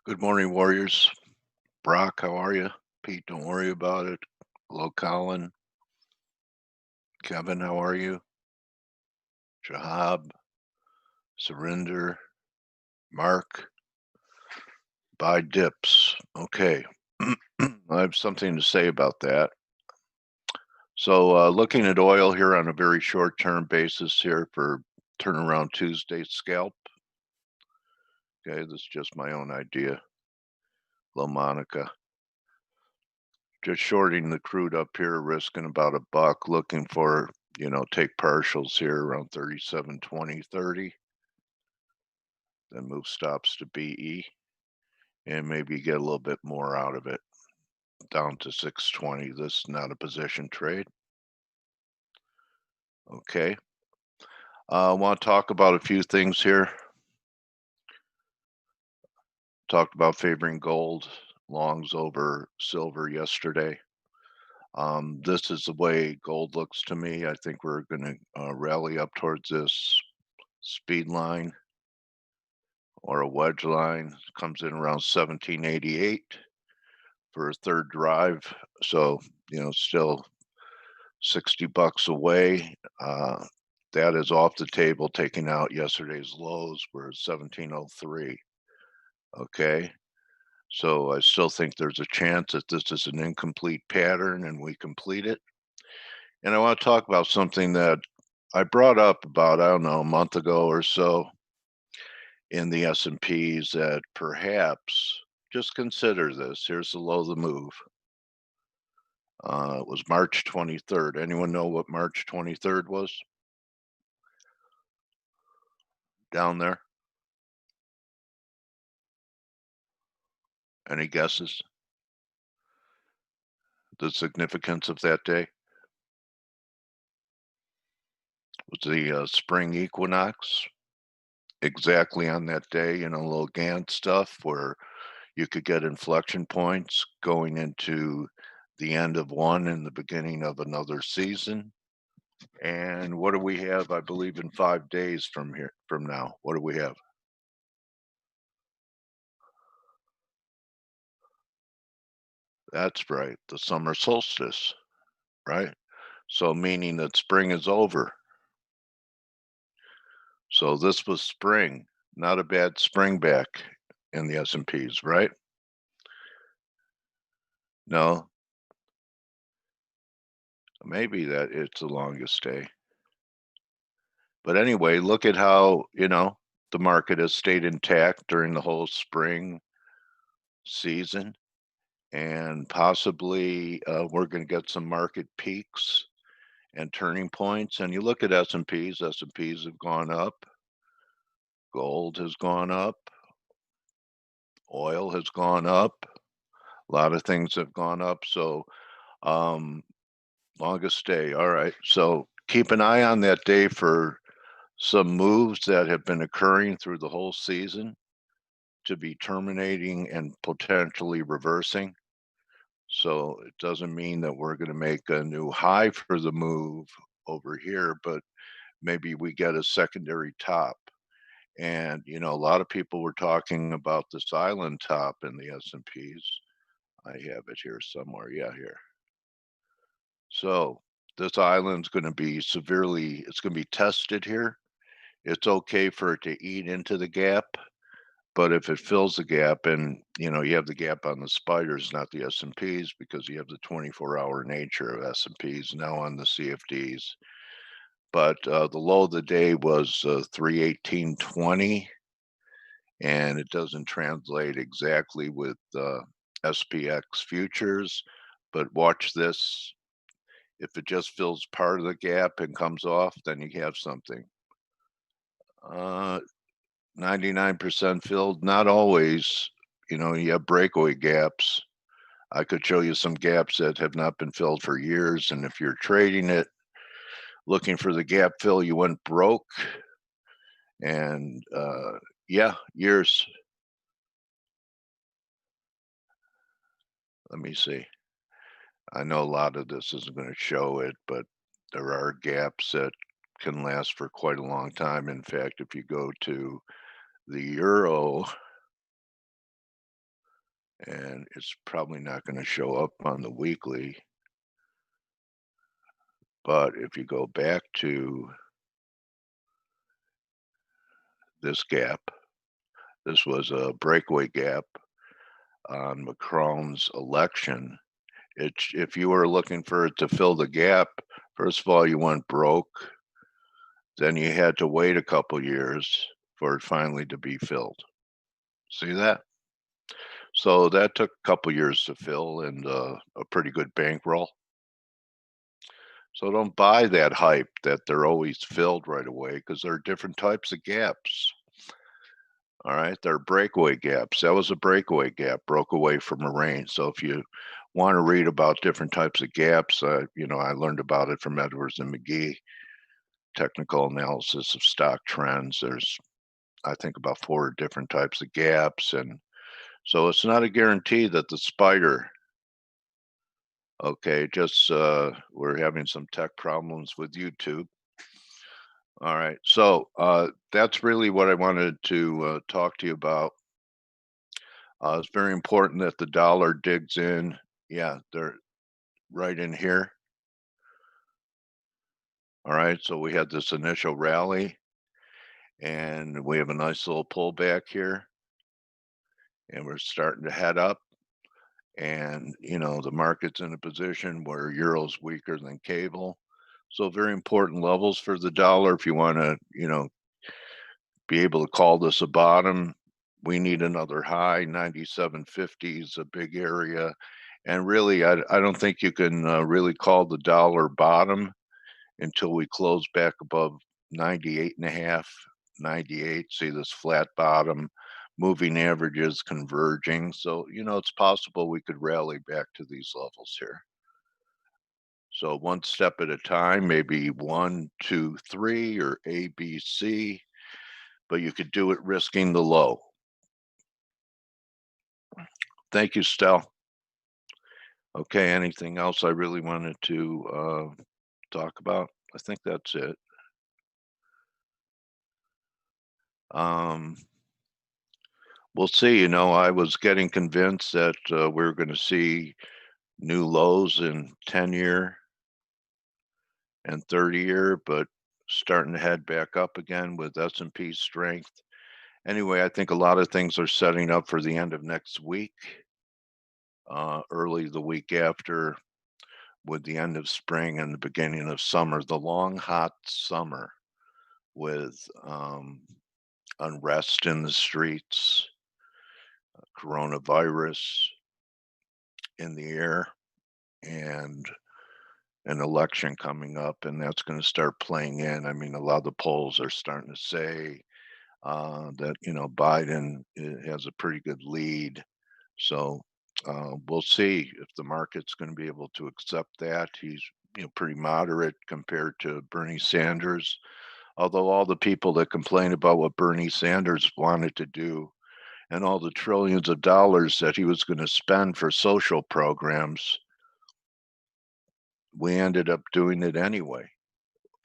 Good morning, Warriors. Brock, how are you? Pete, don't worry about it. Hello, Colin. Kevin, how are you? Shahab, Surinder, Mark, buy dips. Okay. I have something to say about that. So, looking at oil here on a very short term basis here for turnaround Tuesday scalp. Okay, this is just my own idea. Hello, Monica. Just shorting the crude up here, risking about $1, looking for, take partials here around 37.20, 30, then move stops to BE and maybe get a little bit more out of it down to 620. This is not a position trade. Okay. I want to talk about a few things here. Talked about favoring gold longs over silver yesterday. This is the way gold looks to me. I think we're going to rally up towards this speed line or a wedge line. Comes in around 1788 for a third drive. So, still $60 away. That is off the table, taking out yesterday's lows were 1703. Okay. So I still think there's a chance that this is an incomplete pattern and we complete it. And I want to talk about something that I brought up about, I don't know, a month ago or so in the S&Ps that perhaps just consider this. Here's the low of the move. It was March 23rd. Anyone know what March 23rd was down there? Any guesses? The significance of that day was the spring equinox. Exactly on that day, little Gantt stuff where you could get inflection points going into the end of one and the beginning of another season. And what do we have? I believe in 5 days from now. What do we have? That's right, the summer solstice, right? So meaning that spring is over. So this was spring, not a bad spring back in the S&Ps, right? No, maybe that it's the longest day. But anyway, look at how, the market has stayed intact during the whole spring season. And possibly we're going to get some market peaks and turning points. And you look at S&Ps, S&Ps have gone up, gold has gone up, oil has gone up, a lot of things have gone up. So um, longest day. All right. So keep an eye on that day for some moves that have been occurring through the whole season to be terminating and potentially reversing. So it doesn't mean that we're going to make a new high for the move over here, but maybe we get a secondary top. And a lot of people were talking about this island top in the S&Ps. I have it here somewhere. Yeah, here. So this island's going to be it's going to be tested here. It's okay for it to eat into the gap, but if it fills the gap and, you have the gap on the spiders, not the S&Ps, because you have the 24-hour nature of S&Ps now on the CFDs. But the low of the day was 318.20, and it doesn't translate exactly with SPX futures, but watch this. If it just fills part of the gap and comes off, then you have something. 99% filled, not always. You have breakaway gaps. I could show you some gaps that have not been filled for years. And if you're trading it, looking for the gap fill, you went broke. And yeah, years. Let me see. I know a lot of this isn't going to show it, but there are gaps that can last for quite a long time. In fact, if you go to the euro, and it's probably not going to show up on the weekly. But if you go back to this gap, this was a breakaway gap on Macron's election. If you were looking for it to fill the gap, first of all, you went broke. Then you had to wait a couple years for it finally to be filled. See that? So that took a couple years to fill, and a pretty good bankroll. So don't buy that hype that they're always filled right away, because there are different types of gaps. All right, they're breakaway gaps. That was a breakaway gap, broke away from a range. So if you want to read about different types of gaps, I learned about it from Edwards and McGee, technical analysis of stock trends. There's, I think, about 4 different types of gaps, and so it's not a guarantee that the spider. Okay, just we're having some tech problems with YouTube. All right, so that's really what I wanted to talk to you about. It's very important that the dollar digs in. Yeah, they're right in here. All right, so we had this initial rally, and we have a nice little pullback here, and we're starting to head up. And the market's in a position where euro's weaker than cable, so very important levels for the dollar. If you want to be able to call this a bottom, we need another high. 97.50 is a big area, and really I don't think you can really call the dollar bottom until we close back above 98.5, 98. See this flat bottom, moving averages converging. So, it's possible we could rally back to these levels here. So one step at a time, maybe 1, 2, 3, or A, B, C, but you could do it risking the low. Thank you, Stel. Okay, anything else I really wanted to talk about? I think that's it. We'll see. I was getting convinced that we're going to see new lows in 10-year and 30-year, but starting to head back up again with S&P strength. Anyway, I think a lot of things are setting up for the end of next week, early the week after, with the end of spring and the beginning of summer, the long, hot summer with unrest in the streets, coronavirus in the air, and an election coming up, and that's going to start playing in. I mean, a lot of the polls are starting to say that Biden has a pretty good lead. So we'll see if the market's going to be able to accept that. He's pretty moderate compared to Bernie Sanders. Although all the people that complain about what Bernie Sanders wanted to do and all the trillions of dollars that he was going to spend for social programs, we ended up doing it anyway.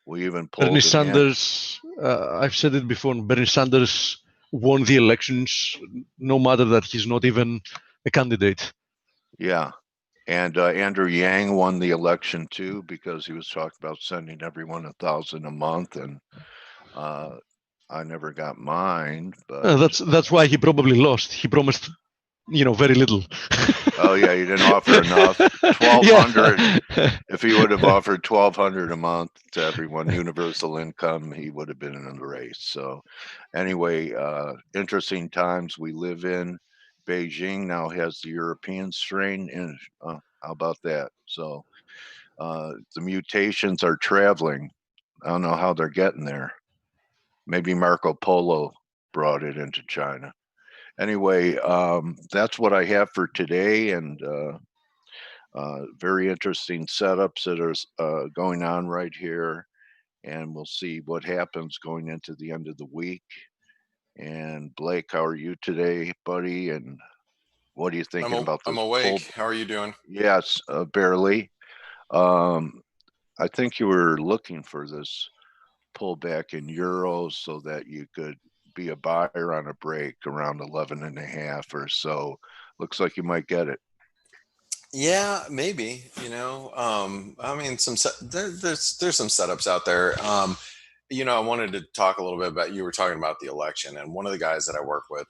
We even pulled Bernie Sanders, I've said it before, Bernie Sanders won the elections no matter that he's not even a candidate. Yeah. And Andrew Yang won the election too, because he was talking about sending everyone $1,000 a month, and I never got mine. But that's why he probably lost. He promised, very little. Oh yeah, he didn't offer enough. 1,200. Yeah. If he would have offered 1,200 a month to everyone, universal income, he would have been in the race. So, anyway, interesting times we live in. Beijing now has the European strain, and how about that? So, the mutations are traveling. I don't know how they're getting there. Maybe Marco Polo brought it into China. Anyway, that's what I have for today, and very interesting setups that are going on right here, and we'll see what happens going into the end of the week. And Blake, how are you today, buddy? And what are you thinking about this? I'm awake. How are you doing? Yes, barely. I think you were looking for this pullback in euros so that you could be a buyer on a break around 11.5 or so. Looks like you might get it. Yeah, maybe, I mean, there's some setups out there. I wanted to talk a little bit about, you were talking about the election, and one of the guys that I work with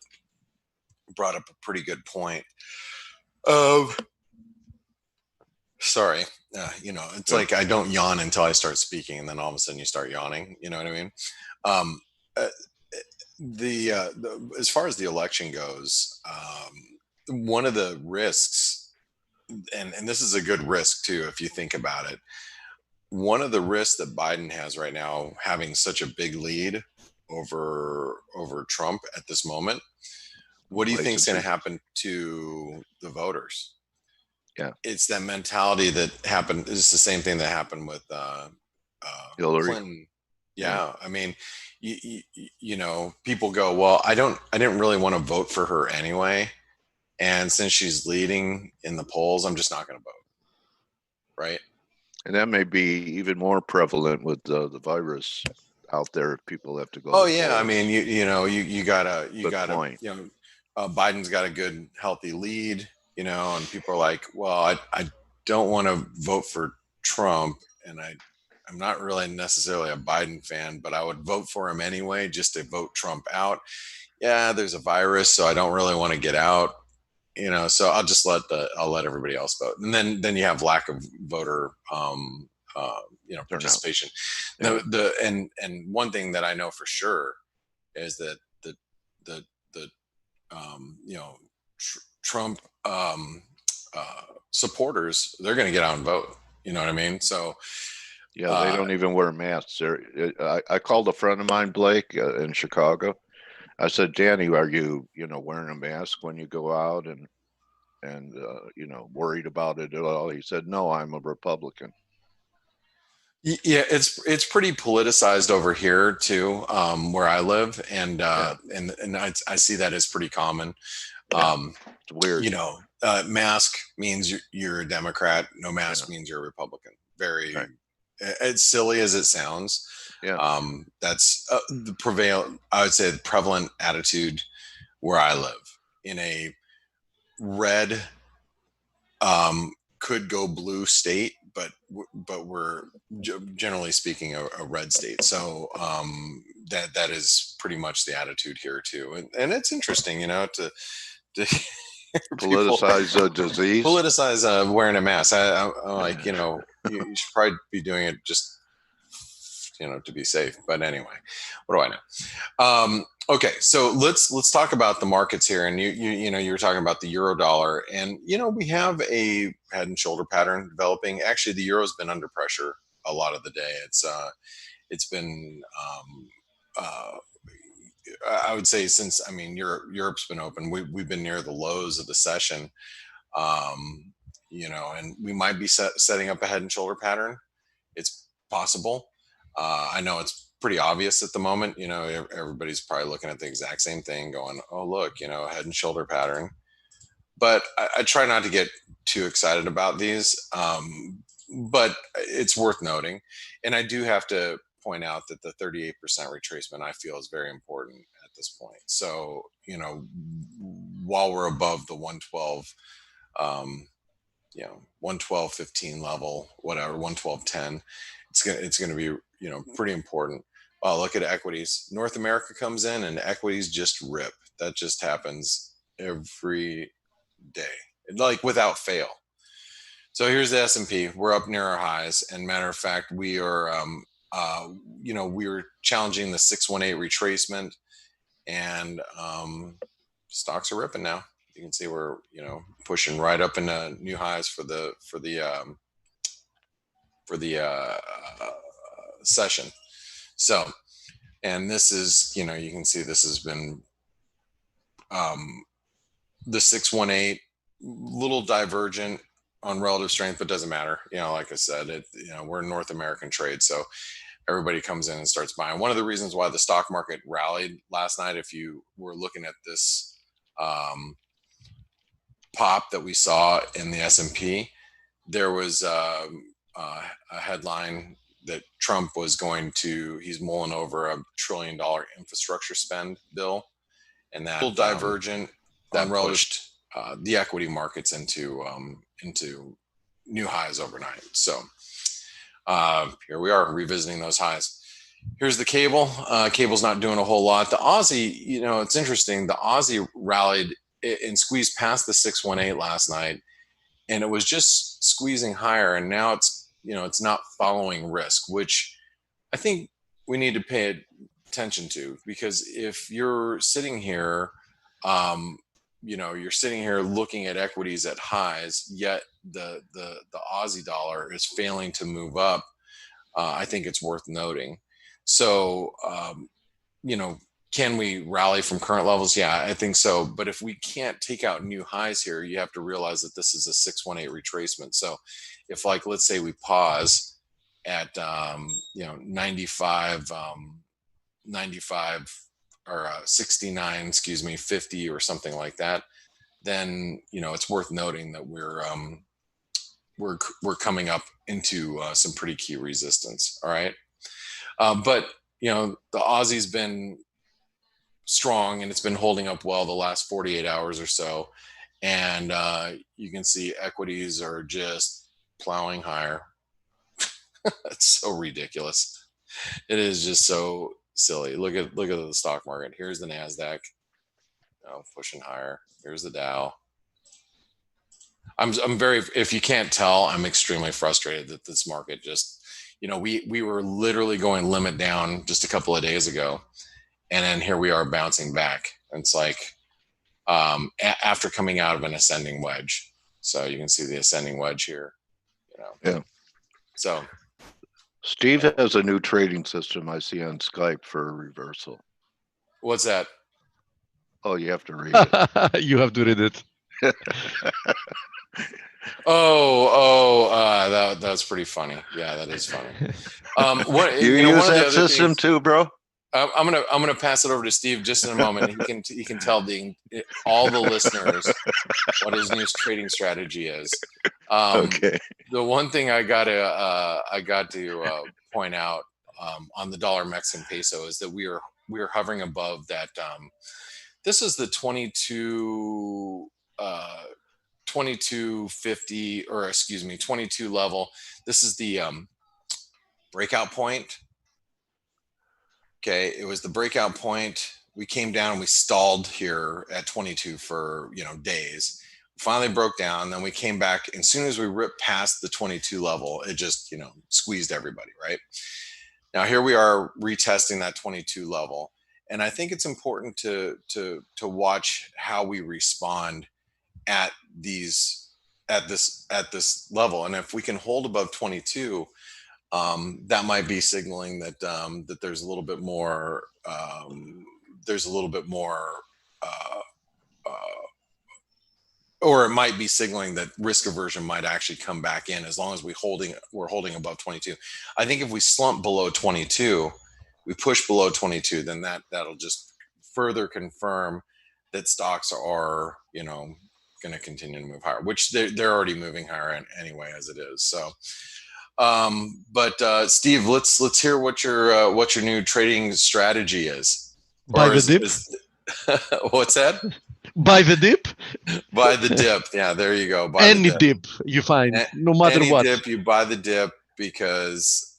brought up a pretty good point of, sorry, it's Yeah. like I don't yawn until I start speaking, and then all of a sudden you start yawning. You know what I mean? Um, uh, the as far as the election goes, one of the risks, and this is a good risk too, if you think about it. One of the risks that Biden has right now, having such a big lead over Trump at this moment, what do you think is going to happen to the voters? Yeah. It's that mentality that happened. It's the same thing that happened with Hillary. Clinton. Yeah. I mean, people go, well, I didn't really want to vote for her anyway. And since she's leading in the polls, I'm just not going to vote. Right. And that may be even more prevalent with the virus out there. If people have to go. Oh yeah. I mean, you gotta, point. Biden's got a good, healthy lead, and people are like, well, I don't want to vote for Trump, and I'm not really necessarily a Biden fan, but I would vote for him anyway, just to vote Trump out. Yeah, there's a virus, so I don't really want to get out, so I'll let everybody else vote. And then you have lack of voter, participation. Yeah. And one thing that I know for sure is that the Trump supporters, they're going to get out and vote. You know what I mean? So yeah, they don't even wear masks. I called a friend of mine, Blake, in Chicago. I said, Danny, are you wearing a mask when you go out and worried about it at all? He said, no, I'm a Republican. Yeah, it's pretty politicized over here too, where I live, and I see that as pretty common. It's weird. Mask means you're a Democrat. No mask means you're a Republican. Very, right. As silly as it sounds. Yeah. That's I would say, the prevalent attitude where I live, in a red, could go blue state, but we're generally speaking a red state. So that is pretty much the attitude here too, and it's interesting, to politicize a disease, politicize wearing a mask. I'm like, you should probably be doing it just to be safe. But anyway, what do I know? Okay, so let's talk about the markets here. And you were talking about the euro dollar, and we have a head and shoulder pattern developing. Actually, the euro's been under pressure a lot of the day. It's been I would say, since, Europe's been open, we've been near the lows of the session, and we might be setting up a head and shoulder pattern. It's possible. I know it's pretty obvious at the moment. Everybody's probably looking at the exact same thing, going, "Oh, look, head and shoulder pattern." But I try not to get too excited about these. But it's worth noting, and I do have to point out that the 38% retracement, I feel, is very important at this point. So, while we're above the 112, 112.15 level, whatever, 112.10, it's going to be, pretty important. Look at equities. North America comes in and equities just rip. That just happens every day, like without fail. So here's the S&P. We're up near our highs, and matter of fact, we are we were challenging the 618 retracement, and stocks are ripping now. You can see we're pushing right up into new highs for the session. So, and this is, you can see this has been the 618, little divergent on relative strength, but doesn't matter. Like I said, we're in North American trade, so everybody comes in and starts buying. One of the reasons why the stock market rallied last night, if you were looking at this pop that we saw in the S&P, there was a headline that Trump was he's mulling over $1 trillion infrastructure spend bill, and that divergent that pushed the equity markets into new highs overnight. So here we are revisiting those highs. Here's the cable. Cable's not doing a whole lot. The Aussie, it's interesting. The Aussie rallied and squeezed past the 618 last night, and it was just squeezing higher. And now it's not following risk, which I think we need to pay attention to, because if you're sitting here, you're sitting here looking at equities at highs, yet the Aussie dollar is failing to move up. I think it's worth noting. So, can we rally from current levels? Yeah, I think so. But if we can't take out new highs here, you have to realize that this is a 618 retracement. So if, like, let's say we pause at, 95 or 69, 50 or something like that, then, it's worth noting that we're coming up into some pretty key resistance. All right. But, the Aussie's been strong and it's been holding up well the last 48 hours or so. And you can see equities are just plowing higher. It's so ridiculous. It is just so silly. Look at the stock market. Here's the NASDAQ pushing higher. Here's the Dow. I'm very, if you can't tell, I'm extremely frustrated that this market just, we were literally going limit down just a couple of days ago, and then here we are bouncing back. And it's like after coming out of an ascending wedge. So you can see the ascending wedge here. Yeah. So Steve has a new trading system I see on Skype for a reversal. What's that? Oh, you have to read it. You have to read it. That's pretty funny. Yeah, that is funny. You use that system too, bro? I'm gonna pass it over to Steve just in a moment. He can tell all the listeners what his new trading strategy is. Okay. The one thing I got to point out on the dollar Mexican peso is that we are hovering above that. This is the 22 level. This is the breakout point. Okay, it was the breakout point. We came down and we stalled here at 22 for days. Finally broke down, then we came back, and as soon as we ripped past the 22 level, it just squeezed everybody, right? Now here we are retesting that 22 level, and I think it's important to watch how we respond at this level. And if we can hold above 22, that might be signaling that that there's a little bit more or it might be signaling that risk aversion might actually come back in, as long as we're holding above 22. I think if we slump below 22, we push below 22, then that'll just further confirm that stocks are going to continue to move higher, which they're already moving higher anyway as it is. So but Steve, let's hear what your new trading strategy is. Buy the dip. What's that? Buy the dip. Buy the dip. Yeah, there you go. Buy any dip you find, no matter any what. Dip, you buy the dip, because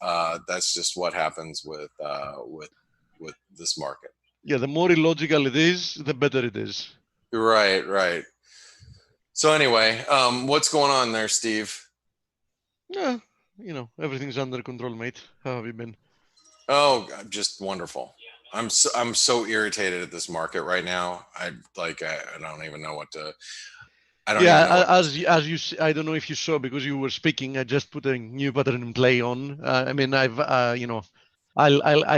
that's just what happens with this market. Yeah, the more illogical it is, the better it is. Right. So anyway, what's going on there, Steve? Yeah, everything's under control, mate. How have you been? Oh, just wonderful. I'm so irritated at this market right now. I don't even know what to. I don't. Yeah, as you, I don't know if you saw, because you were speaking. I just put a new pattern in play on. I mean, I'll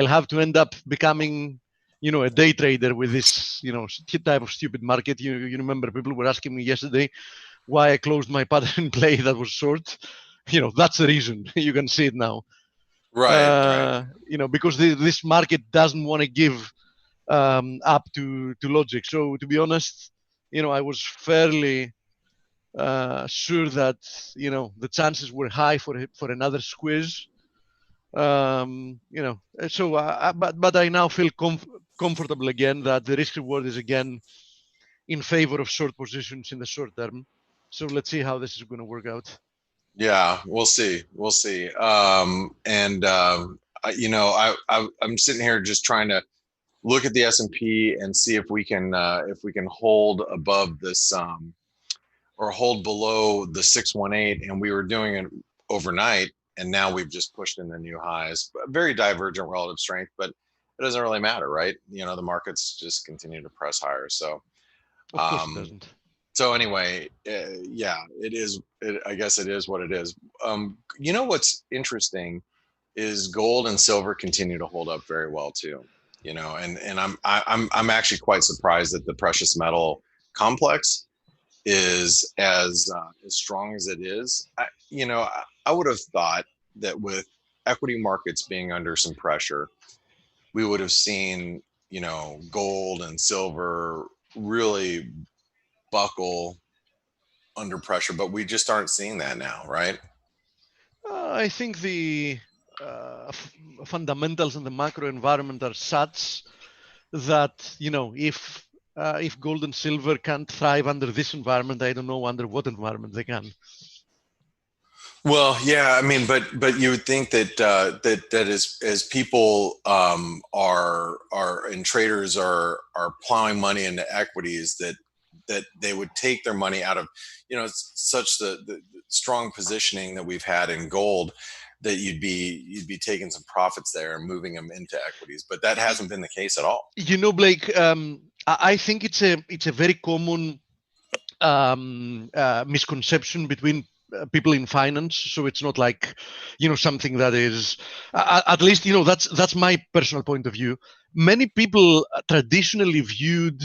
have to end up becoming, a day trader with this, type of stupid market. You remember people were asking me yesterday why I closed my pattern in play that was short. That's the reason. You can see it now. Right. Because this market doesn't want to give up to logic. So to be honest, I was fairly sure that the chances were high for another squeeze. But I now feel comfortable again that the risk reward is again in favor of short positions in the short term. So let's see how this is going to work out. Yeah, we'll see. We'll see. I'm sitting here just trying to look at the S&P and see if we can hold above this or hold below the 618, and we were doing it overnight, and now we've just pushed into new highs. Very divergent relative strength, but it doesn't really matter, right? The markets just continue to press higher. So of course it doesn't. So anyway, yeah, it is. I guess it is what it is. What's interesting is gold and silver continue to hold up very well too. And I'm actually quite surprised that the precious metal complex is as strong as it is. I would have thought that with equity markets being under some pressure, we would have seen gold and silver really buckle under pressure, but we just aren't seeing that now, right? I think the fundamentals in the macro environment are such that if gold and silver can't thrive under this environment, I don't know under what environment they can. Well, yeah, I mean, but you would think that that as people are and traders are plowing money into equities, that they would take their money out of such the strong positioning that we've had in gold, that you'd be taking some profits there and moving them into equities, but that hasn't been the case at all. Blake, I think it's a very common misconception between people in finance. So it's not like something that is at least that's my personal point of view. Many people traditionally viewed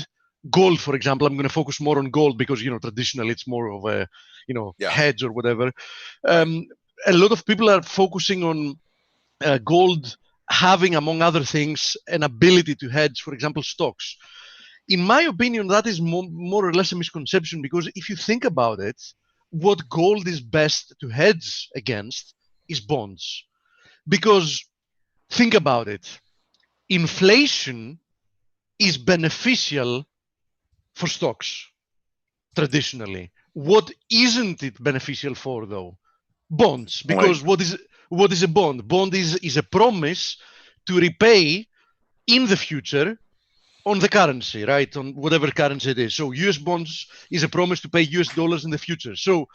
gold, for example. I'm going to focus more on gold because traditionally it's more of a hedge or whatever. A lot of people are focusing on gold having, among other things, an ability to hedge, for example, stocks. In my opinion, that is more or less a misconception, because if you think about it, what gold is best to hedge against is bonds. Because think about it, inflation is beneficial for stocks traditionally. What isn't it beneficial for, though? Bonds. Because what is a bond? Bond is a promise to repay in the future on the currency, right? On whatever currency it is. So US bonds is a promise to pay US dollars in the future. So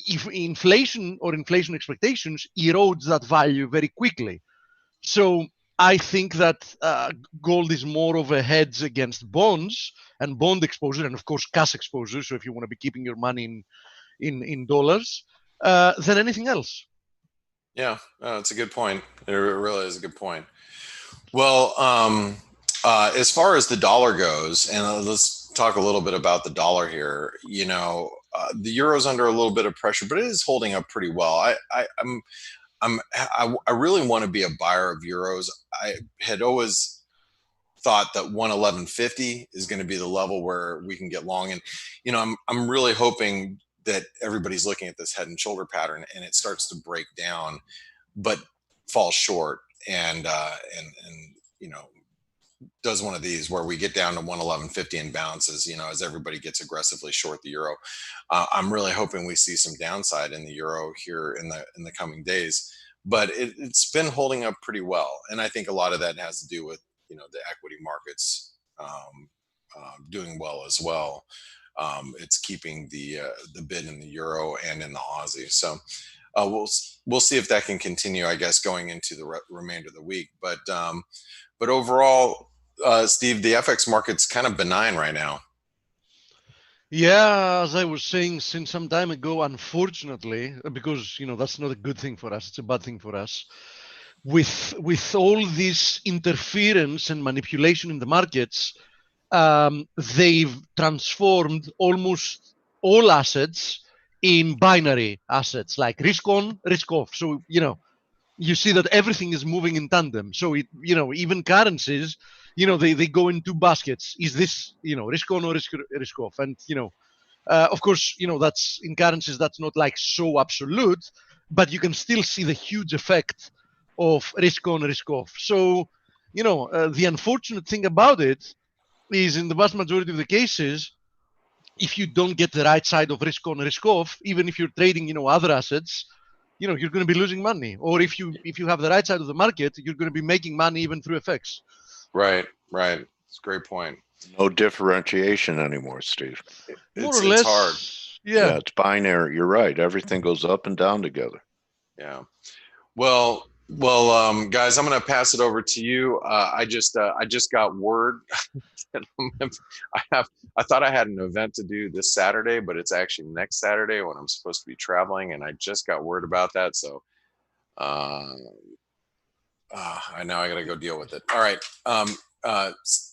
if inflation or inflation expectations erodes that value very quickly. So I think that gold is more of a hedge against bonds and bond exposure, and of course cash exposure. So if you want to be keeping your money in dollars, than anything else. Yeah, it's a good point. It really is a good point. Well, as far as the dollar goes, and let's talk a little bit about the dollar here. The euro's under a little bit of pressure, but it is holding up pretty well. I really want to be a buyer of euros. I had always thought that 111.50 is going to be the level where we can get long, and I'm really hoping that everybody's looking at this head and shoulder pattern and it starts to break down, but falls short and does one of these where we get down to 111.50 and bounces, as everybody gets aggressively short the euro. I'm really hoping we see some downside in the euro here in the coming days, but it's been holding up pretty well. And I think a lot of that has to do with, the equity markets doing well as well. It's keeping the bid in the euro and in the Aussie. So we'll see if that can continue, I guess, going into the remainder of the week. But overall, Steve, the FX market's kind of benign right now. Yeah, as I was saying since some time ago, unfortunately, because that's not a good thing for us, it's a bad thing for us. With all this interference and manipulation in the markets, they've transformed almost all assets in binary assets, like risk on, risk off. So you see that everything is moving in tandem. So even currencies, they go in two baskets. Is this risk on or risk off? And of course, that's in currencies, that's not like so absolute, but you can still see the huge effect of risk on, risk off. So, the unfortunate thing about it is in the vast majority of the cases, if you don't get the right side of risk on, risk off, even if you're trading, other assets, you're going to be losing money. Or if you have the right side of the market, you're going to be making money even through FX. Right. It's a great point. No differentiation anymore, Steve. More or It's less. hard. Yeah. It's binary. You're right. Everything goes up and down together. Yeah. Well, guys, I'm going to pass it over to you. I just got word. I thought I had an event to do this Saturday, but it's actually next Saturday when I'm supposed to be traveling, and I just got word about that. So, I now I got to go deal with it. All right.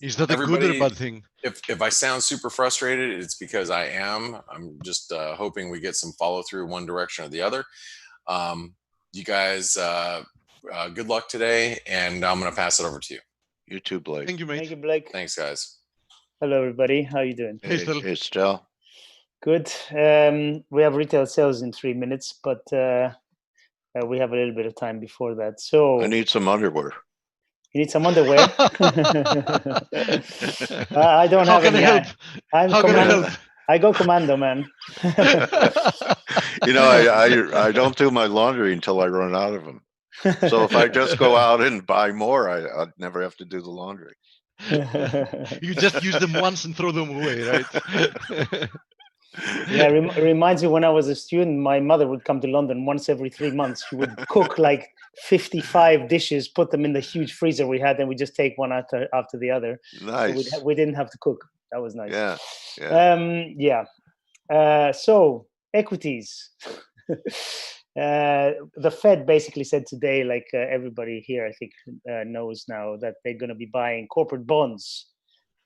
Is that a good or a bad thing? If I sound super frustrated, it's because I am. I'm just hoping we get some follow through one direction or the other. You guys, good luck today, and I'm going to pass it over to you. You too, Blake. Thank you, mate. Thank you, Blake. Thanks, guys. Hello, everybody. How you doing? Hey, Stel. Hey, Stel. Good. We have retail sales in 3 minutes, but we have a little bit of time before that. So I need some underwear. you need some underwear. I don't How have can I any. help? I'm How can I commando. help? I go commando, man. I don't do my laundry until I run out of them. So if I just go out and buy more, I'd never have to do the laundry. You just use them once and throw them away, right? Yeah, it reminds me when I was a student, my mother would come to London once every 3 months. She would cook like 55 dishes, put them in the huge freezer we had, and we just take one after the other. Nice. So we didn't have to cook. That was nice. Yeah. So equities. The Fed basically said today, like everybody here, I think, knows now that they're going to be buying corporate bonds.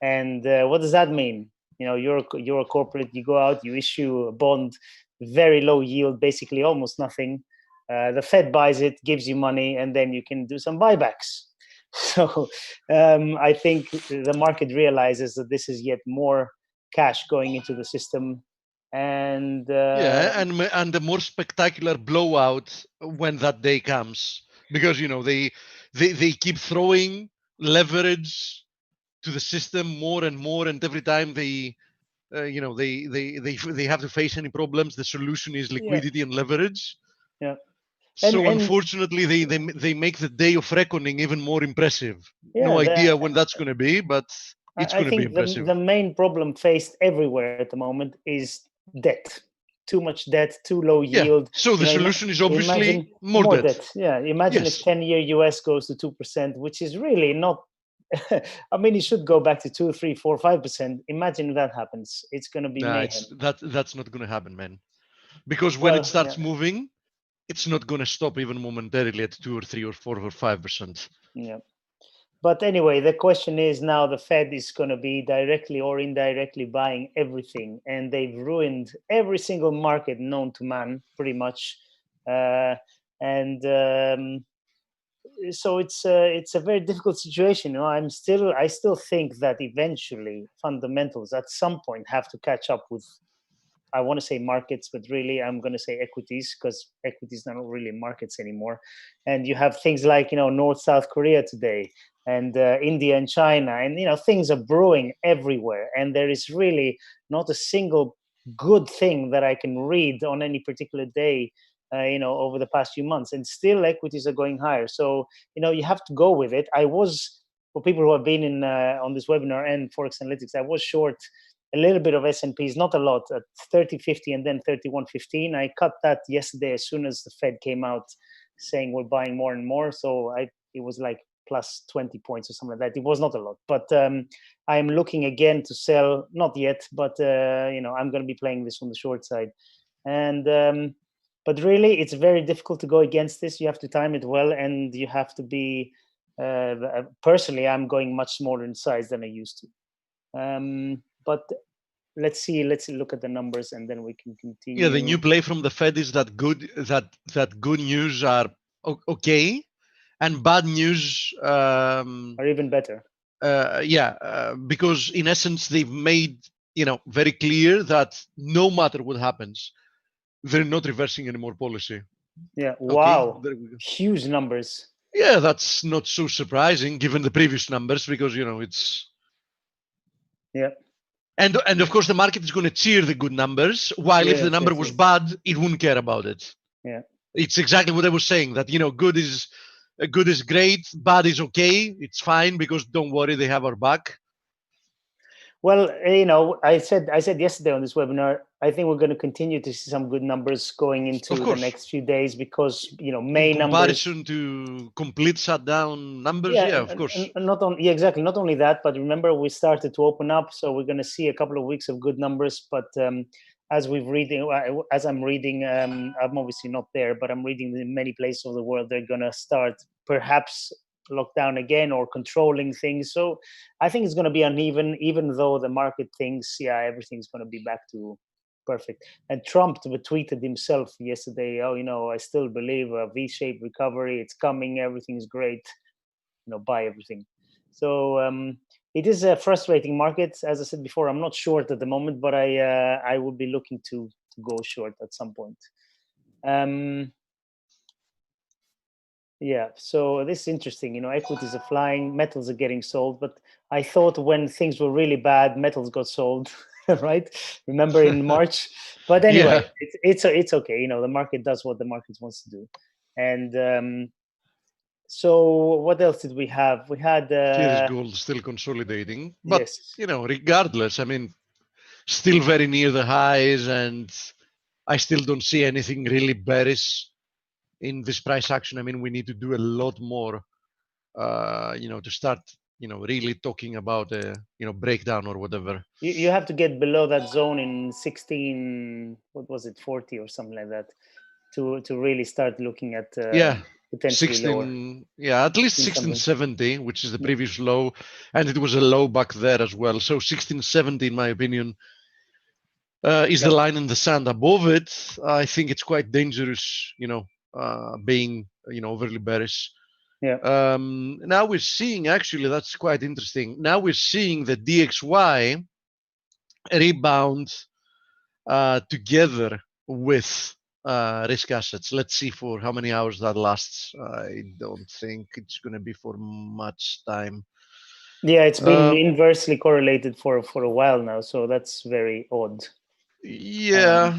And what does that mean? You're a corporate. You go out, you issue a bond, very low yield, basically almost nothing. The Fed buys it, gives you money, and then you can do some buybacks. So I think the market realizes that this is yet more cash going into the system. And and the more spectacular blowout when that day comes, because they keep throwing leverage to the system more and more, and every time they have to face any problems, the solution is liquidity and leverage. Yeah. So unfortunately, they make the day of reckoning even more impressive. No idea when that's going to be, but it's going to be impressive. The main problem faced everywhere at the moment is debt. Too much debt, too low yield. So the solution is obviously more debt. Yeah, imagine if 10-year US goes to 2%, which is really not. I mean, it should go back to 2, 3, 4, 5%. Imagine if that happens. It's going to be mayhem. That's not going to happen, man. Because when it starts moving, it's not going to stop even momentarily at 2 or 3 or 4 or 5%. Yeah. But anyway, the question is now the Fed is going to be directly or indirectly buying everything, and they've ruined every single market known to man, pretty much. So it's a very difficult situation. I still think that eventually fundamentals at some point have to catch up with. I want to say markets, but really I'm going to say equities, because equities are not really markets anymore. And you have things like, North South Korea today, and India and China, and things are brewing everywhere. And there is really not a single good thing that I can read on any particular day, over the past few months. And still equities are going higher. So, you have to go with it. For people who have been in on this webinar and Forex Analytics, I was short a little bit of S&Ps, not a lot, at 30.50 and then 31.15. I cut that yesterday as soon as the Fed came out saying we're buying more and more. So it was like plus 20 points or something like that. It was not a lot, but I'm looking again to sell, not yet, but I'm going to be playing this on the short side. And but really, it's very difficult to go against this. You have to time it well, and you have to be. Personally, I'm going much smaller in size than I used to. But let's look at the numbers, and then we can continue. Yeah, the new play from the Fed is that good news are okay, and bad news are even better. Because in essence they've made very clear that no matter what happens, they're not reversing any more policy. Yeah. Wow. Huge numbers. Yeah, that's not so surprising given the previous numbers, because it's Yeah. and of course the market is going to cheer the good numbers, while if Yeah, the number was exactly. bad, it wouldn't care about it. Yeah. It's exactly what I was saying, that good is great, bad is okay, it's fine, because don't worry, they have our back. Well, I said yesterday on this webinar, I think we're going to continue to see some good numbers going Of into the course, next few days because in May numbers. comparison to complete shutdown numbers, Yeah, yeah, of course. not only, yeah, exactly. Not only that, but remember we started to open up, so we're going to see a couple of weeks of good numbers. But as I'm reading, I'm obviously not there, but I'm reading in many places of the world they're going to start perhaps lockdown again or controlling things. So I think it's going to be uneven, even though the market thinks, yeah, everything's going to be back to perfect. And Trump tweeted himself yesterday, oh, I still believe a V-shaped recovery. It's coming. Everything's great. Buy everything. So it is a frustrating market. As I said before, I'm not short at the moment, but I would be looking to go short at some point. Yeah, so this is interesting. Equities are flying, metals are getting sold, but I thought when things were really bad, metals got sold, right? Remember in March? But anyway, Yeah. it's okay. The market does what the market wants to do. And so what else did we have? We had Here is gold still consolidating, but yes. regardless, I mean, still very near the highs, and I still don't see anything really bearish in this price action. I mean, we need to do a lot more, to start, really talking about a, breakdown or whatever. You have to get below that zone in 16, what was it, 40 or something like that, to really start looking at potentially lower. Yeah, at least 1670, which is the previous low, and it was a low back there as well. So 1670, in my opinion, is the line in the sand. Above it, I think it's quite dangerous, being, overly bearish. Yeah. Now we're seeing, actually, that's quite interesting. Now we're seeing the DXY rebound together with risk assets. Let's see for how many hours that lasts. I don't think it's going to be for much time. Yeah, it's been inversely correlated for a while now, so that's very odd. Yeah.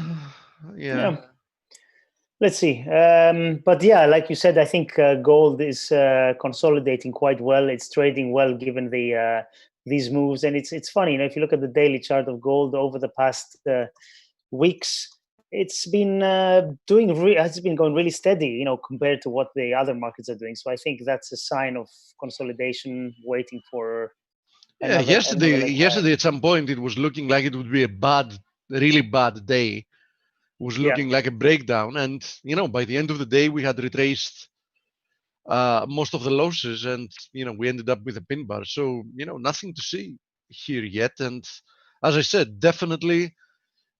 Let's see. But yeah, like you said, I think gold is consolidating quite well. It's trading well given the these moves, and it's funny. If you look at the daily chart of gold over the past weeks, it's been it's been going really steady, compared to what the other markets are doing. So I think that's a sign of consolidation, waiting for. Yesterday at some point it was looking like it would be a really bad day. It was looking like a breakdown, and by the end of the day we had retraced most of the losses, and we ended up with a pin bar. So nothing to see here yet, and as I said, definitely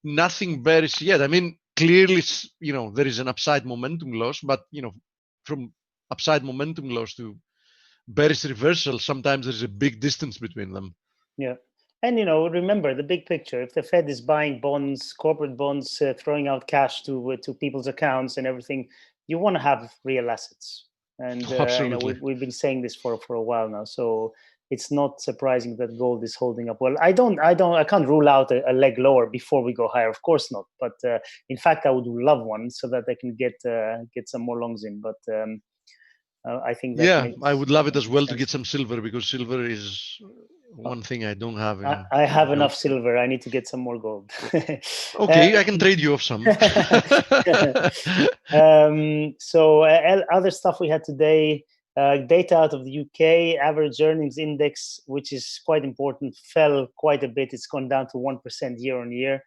nothing bearish yet. I mean, clearly, there is an upside momentum loss, but from upside momentum loss to bearish reversal, sometimes there's a big distance between them. Yeah. And, remember the big picture. If the Fed is buying bonds, corporate bonds, throwing out cash to people's accounts and everything, you want to have real assets. And we've been saying this for a while now. So it's not surprising that gold is holding up well. I can't rule out a leg lower before we go higher. Of course not. But in fact, I would love one so that I can get some more longs in. But I think that I would love it as well to get some silver, because silver is one thing I don't have. I have enough silver. I need to get some more gold. Okay, I can trade you off some. So other stuff we had today, data out of the UK, average earnings index, which is quite important, fell quite a bit. It's gone down to 1% year on year.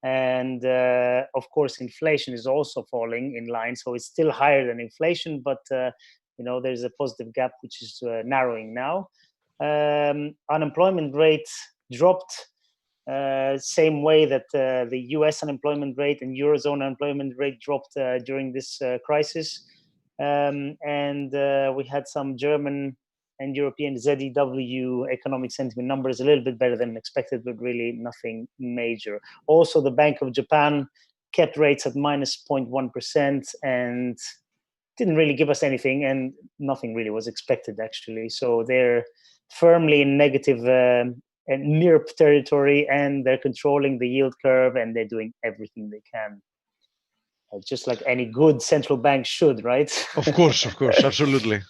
And of course, inflation is also falling in line. So it's still higher than inflation, but there's a positive gap, which is narrowing now. Unemployment rate dropped same way that the US unemployment rate and Eurozone unemployment rate dropped during this crisis. And we had some German and European ZEW economic sentiment numbers, a little bit better than expected, but really nothing major. Also, the Bank of Japan kept rates at minus 0.1%, and didn't really give us anything, and nothing really was expected actually. So they're firmly in negative and NIRP territory, and they're controlling the yield curve, and they're doing everything they can, just like any good central bank should, right? Of course, absolutely.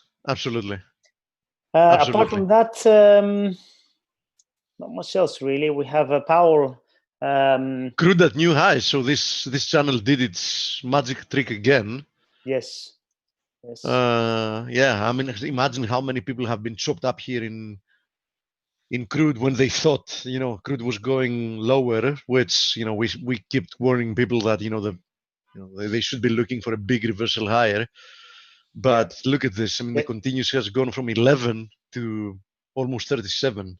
Apart from that, not much else really. We have a Powell. Crude at new highs. So this channel did its magic trick again. Yes. Yeah, I mean, imagine how many people have been chopped up here in crude when they thought, crude was going lower, which, we kept warning people that, they should be looking for a big reversal higher. But look at this. I mean, the continuous has gone from 11 to almost 37.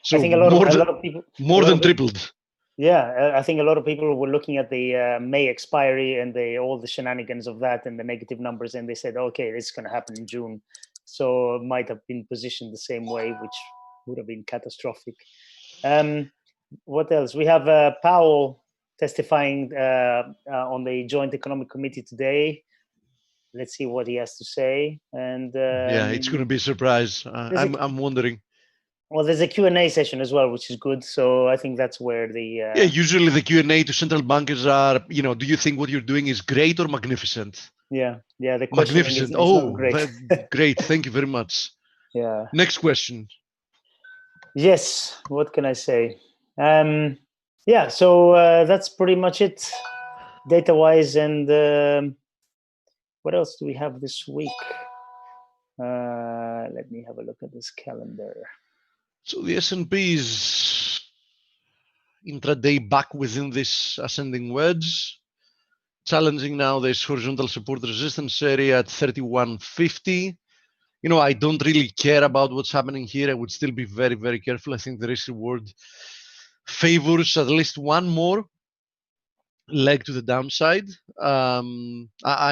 So I think a lot of people more than tripled. Yeah, I think a lot of people were looking at the May expiry and all the shenanigans of that and the negative numbers, and they said, okay, this is going to happen in June. So it might have been positioned the same way, which would have been catastrophic. What else? We have Powell testifying on the Joint Economic Committee today. Let's see what he has to say. And yeah, it's going to be a surprise. I'm wondering. Well, there's a Q&A session as well, which is good. So I think that's where the... Yeah, usually the Q&A to central bankers are, do you think what you're doing is great or magnificent? Yeah. The magnificent. Is not great. Great. Thank you very much. Yeah. Next question. Yes. What can I say? Yeah. So that's pretty much it, data-wise. And what else do we have this week? Let me have a look at this calendar. So the S&P is intraday back within this ascending wedge, challenging now this horizontal support resistance area at 3150. I don't really care about what's happening here. I would still be very, very careful. I think the risk reward favors at least one more leg to the downside. I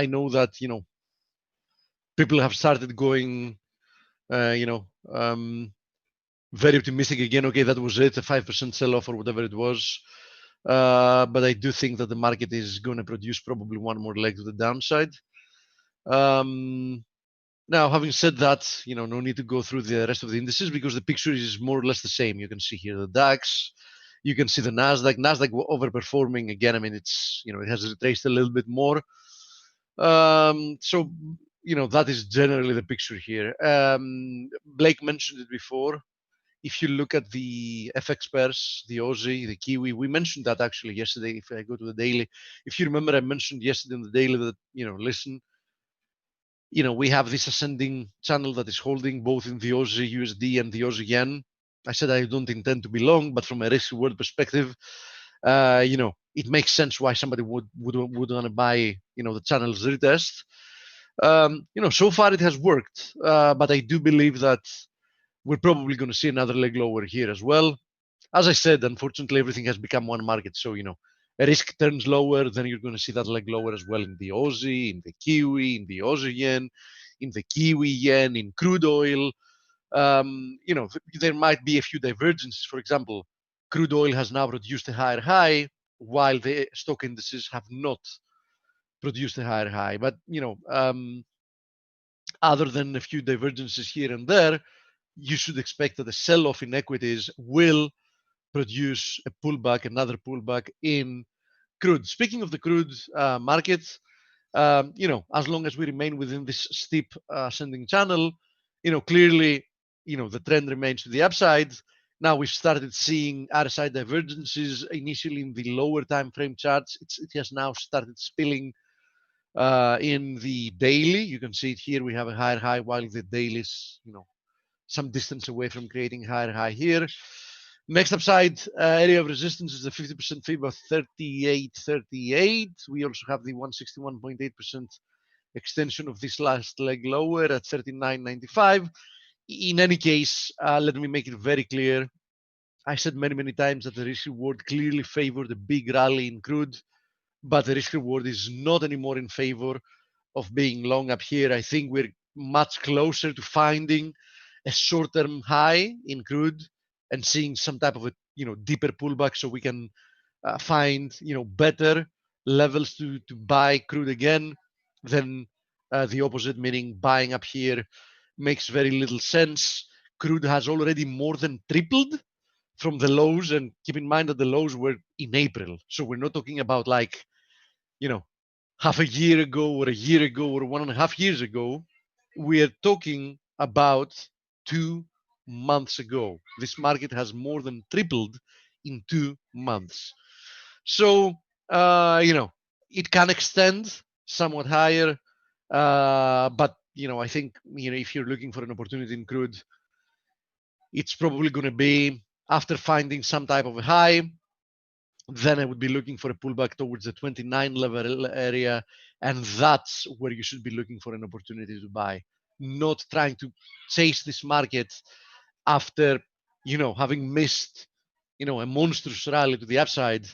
know that, people have started going, very optimistic again. Okay, that was it, a 5% sell-off or whatever it was. But I do think that the market is going to produce probably one more leg to the downside. Now, having said that, no need to go through the rest of the indices because the picture is more or less the same. You can see here the DAX, you can see the Nasdaq. Nasdaq overperforming again. I mean, it's it has retraced a little bit more. So that is generally the picture here. Blake mentioned it before. If you look at the FX pairs, the Aussie, the Kiwi, we mentioned that actually yesterday. If I go to the daily, if you remember, I mentioned yesterday in the daily that, listen, we have this ascending channel that is holding both in the Aussie USD and the Aussie Yen. I said I don't intend to be long, but from a risk reward perspective, it makes sense why somebody would want to buy, the channel's retest. So far it has worked, but I do believe that we're probably going to see another leg lower here as well. As I said, unfortunately, everything has become one market. So, a risk turns lower, then you're going to see that leg lower as well in the Aussie, in the Kiwi, in the Aussie Yen, in the Kiwi Yen, in crude oil. There might be a few divergences. For example, crude oil has now produced a higher high, while the stock indices have not produced a higher high. But, other than a few divergences here and there, you should expect that the sell-off in equities will produce a pullback, another pullback in crude. Speaking of the crude market, as long as we remain within this steep ascending channel, clearly, the trend remains to the upside. Now we've started seeing RSI divergences initially in the lower time frame charts. It has now started spilling in the daily. You can see it here. We have a higher high while the daily is, some distance away from creating higher high here. Next upside area of resistance is the 50% fib of 38.38. We also have the 161.8% extension of this last leg lower at 39.95. In any case, let me make it very clear. I said many times that the risk reward clearly favored a big rally in crude, but the risk reward is not anymore in favor of being long up here. I think we're much closer to finding a short-term high in crude and seeing some type of a deeper pullback, so we can find better levels to buy crude again than the opposite, meaning buying up here makes very little sense. Crude has already more than tripled from the lows, and keep in mind that the lows were in April. So we're not talking about like, half a year ago or a year ago or 1.5 years ago. We are talking about 2 months ago. This market has more than tripled in 2 months. So, it can extend somewhat higher. But, I think, if you're looking for an opportunity in crude, it's probably going to be after finding some type of a high. Then I would be looking for a pullback towards the 29 level area. And that's where you should be looking for an opportunity to buy, not trying to chase this market after, having missed, a monstrous rally to the upside.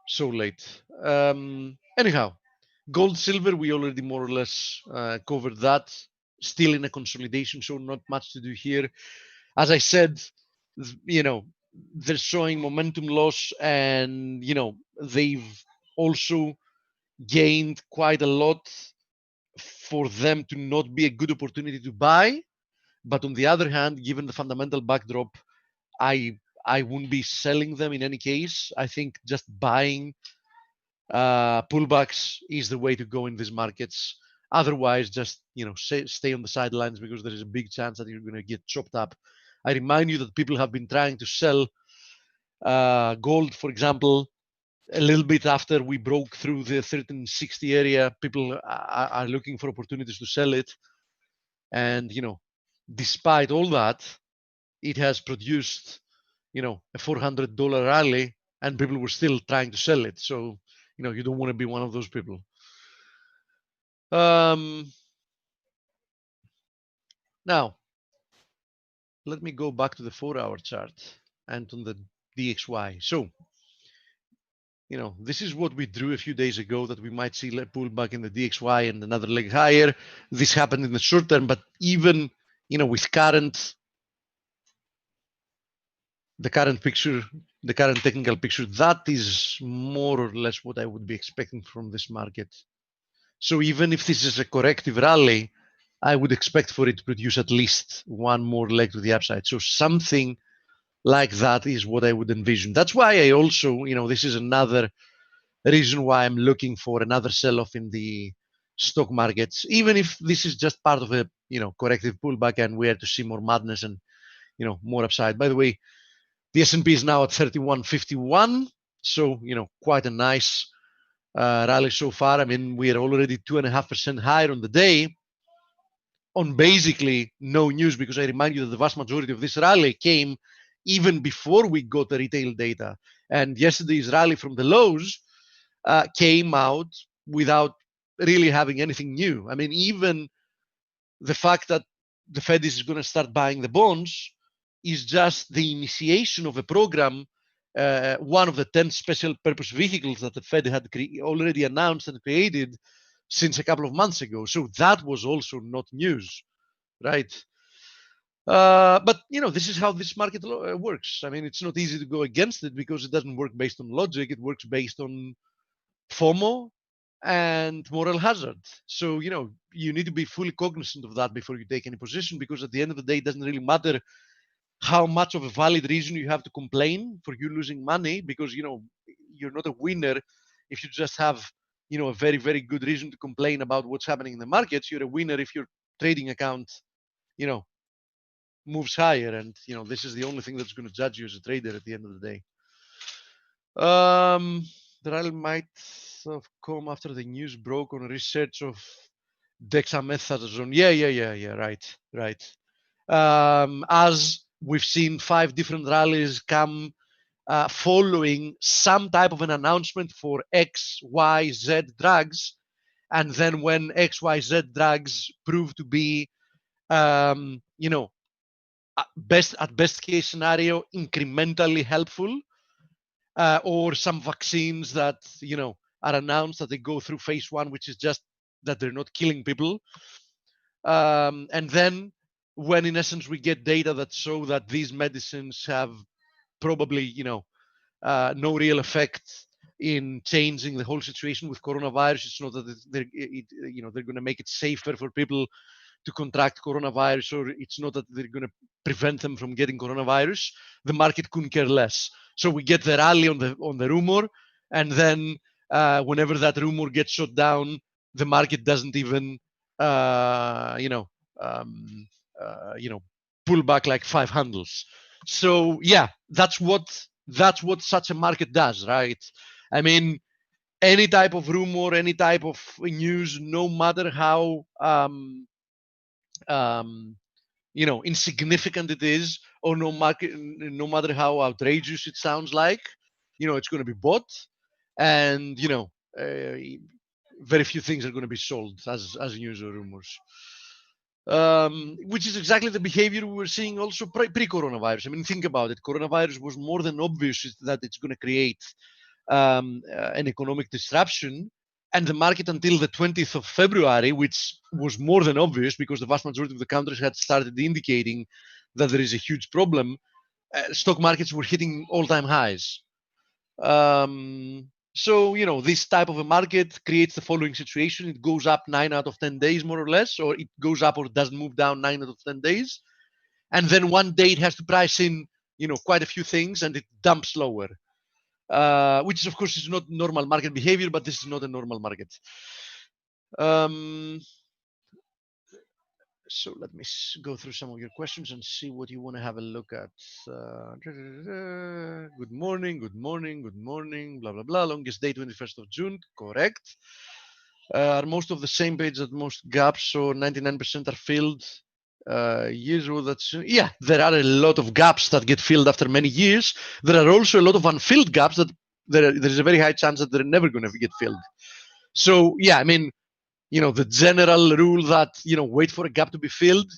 So late. Anyhow, gold, silver, we already more or less covered that. Still in a consolidation, so not much to do here. As I said, they're showing momentum loss, and they've also gained quite a lot for them to not be a good opportunity to buy. But on the other hand, given the fundamental backdrop, I wouldn't be selling them in any case. I think just buying pullbacks is the way to go in these markets. Otherwise, just stay on the sidelines, because there is a big chance that you're going to get chopped up. I remind you that people have been trying to sell gold, for example, a little bit after we broke through the 1360 area. People are looking for opportunities to sell it, and despite all that, it has produced a $400 rally, and people were still trying to sell it. So you don't want to be one of those people. Now, let me go back to the 4-hour chart and on the DXY. So, this is what we drew a few days ago, that we might see a pullback in the DXY and another leg higher. This happened in the short term, but even, with the current picture, the current technical picture, that is more or less what I would be expecting from this market. So even if this is a corrective rally, I would expect for it to produce at least one more leg to the upside. So something like that is what I would envision. That's why I also, this is another reason why I'm looking for another sell-off in the stock markets, even if this is just part of a, corrective pullback and we are to see more madness and, more upside. By the way, the S&P is now at 3151. So, quite a nice rally so far. I mean, we are already 2.5% higher on the day on basically no news, because I remind you that the vast majority of this rally came even before we got the retail data. And yesterday's rally from the lows came out without really having anything new. I mean, even the fact that the Fed is going to start buying the bonds is just the initiation of a program, one of the 10 special purpose vehicles that the Fed had already announced and created since a couple of months ago. So that was also not news, right? But this is how this market works. I mean, it's not easy to go against it, because it doesn't work based on logic. It works based on FOMO and moral hazard. So you need to be fully cognizant of that before you take any position, because at the end of the day, it doesn't really matter how much of a valid reason you have to complain for you losing money, because you're not a winner if you just have a very, very good reason to complain about what's happening in the markets. You're a winner if your trading account moves higher, and this is the only thing that's going to judge you as a trader at the end of the day. The rally might have come after the news broke on research of dexamethasone. Yeah. Right. As we've seen 5 different rallies come following some type of an announcement for XYZ drugs, and then when XYZ drugs prove to be, at best case scenario, incrementally helpful, or some vaccines that are announced that they go through phase 1, which is just that they're not killing people, and then when in essence we get data that show that these medicines have probably no real effect, in changing the whole situation with coronavirus. It's not that they're going to make it safer for people to contract coronavirus, or it's not that they're going to prevent them from getting coronavirus. The market couldn't care less. So we get the rally on the rumor, and then whenever that rumor gets shut down, the market doesn't even pull back like 5 handles. So yeah, that's what such a market does, right? I mean, any type of rumor, any type of news, no matter how insignificant it is, or no matter how outrageous it sounds like, it's going to be bought, and very few things are going to be sold as news or rumors. Which is exactly the behavior we were seeing also pre-coronavirus. I mean, think about it. Coronavirus was more than obvious that it's going to create an economic disruption, and the market until the 20th of February, which was more than obvious because the vast majority of the countries had started indicating that there is a huge problem, stock markets were hitting all-time highs. So, this type of a market creates the following situation. It goes up 9 out of 10 days, more or less, or it goes up or doesn't move down 9 out of 10 days. And then one day it has to price in, quite a few things, and it dumps lower. Which, of course, is not normal market behavior, but this is not a normal market. So let me go through some of your questions and see what you want to have a look at. Good morning, blah, blah, blah. Longest day, 21st of June, correct. Are most of the same page at most gaps, so 99% are filled? Years ago, yeah, there are a lot of gaps that get filled after many years. There are also a lot of unfilled gaps that there's a very high chance that they're never going to get filled. So yeah, I mean, the general rule that wait for a gap to be filled,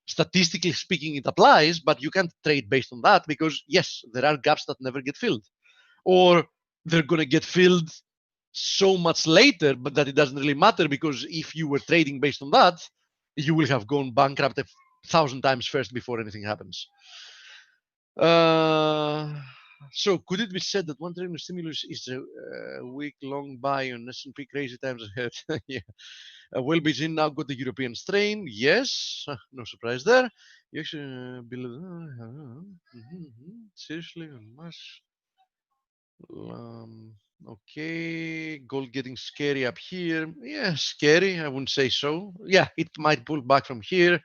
statistically speaking, it applies, but you can't trade based on that, because yes, there are gaps that never get filled, or they're going to get filled so much later, but that it doesn't really matter, because if you were trading based on that, you will have gone bankrupt 1,000 times first before anything happens. So could it be said that one trillion stimulus is a week-long buy on S&P crazy times ahead? Yeah. Will Beijing now got the European strain? Yes, no surprise there. You actually believe? Seriously, much. Okay, gold getting scary up here. Yeah, scary. I wouldn't say so. Yeah, it might pull back from here.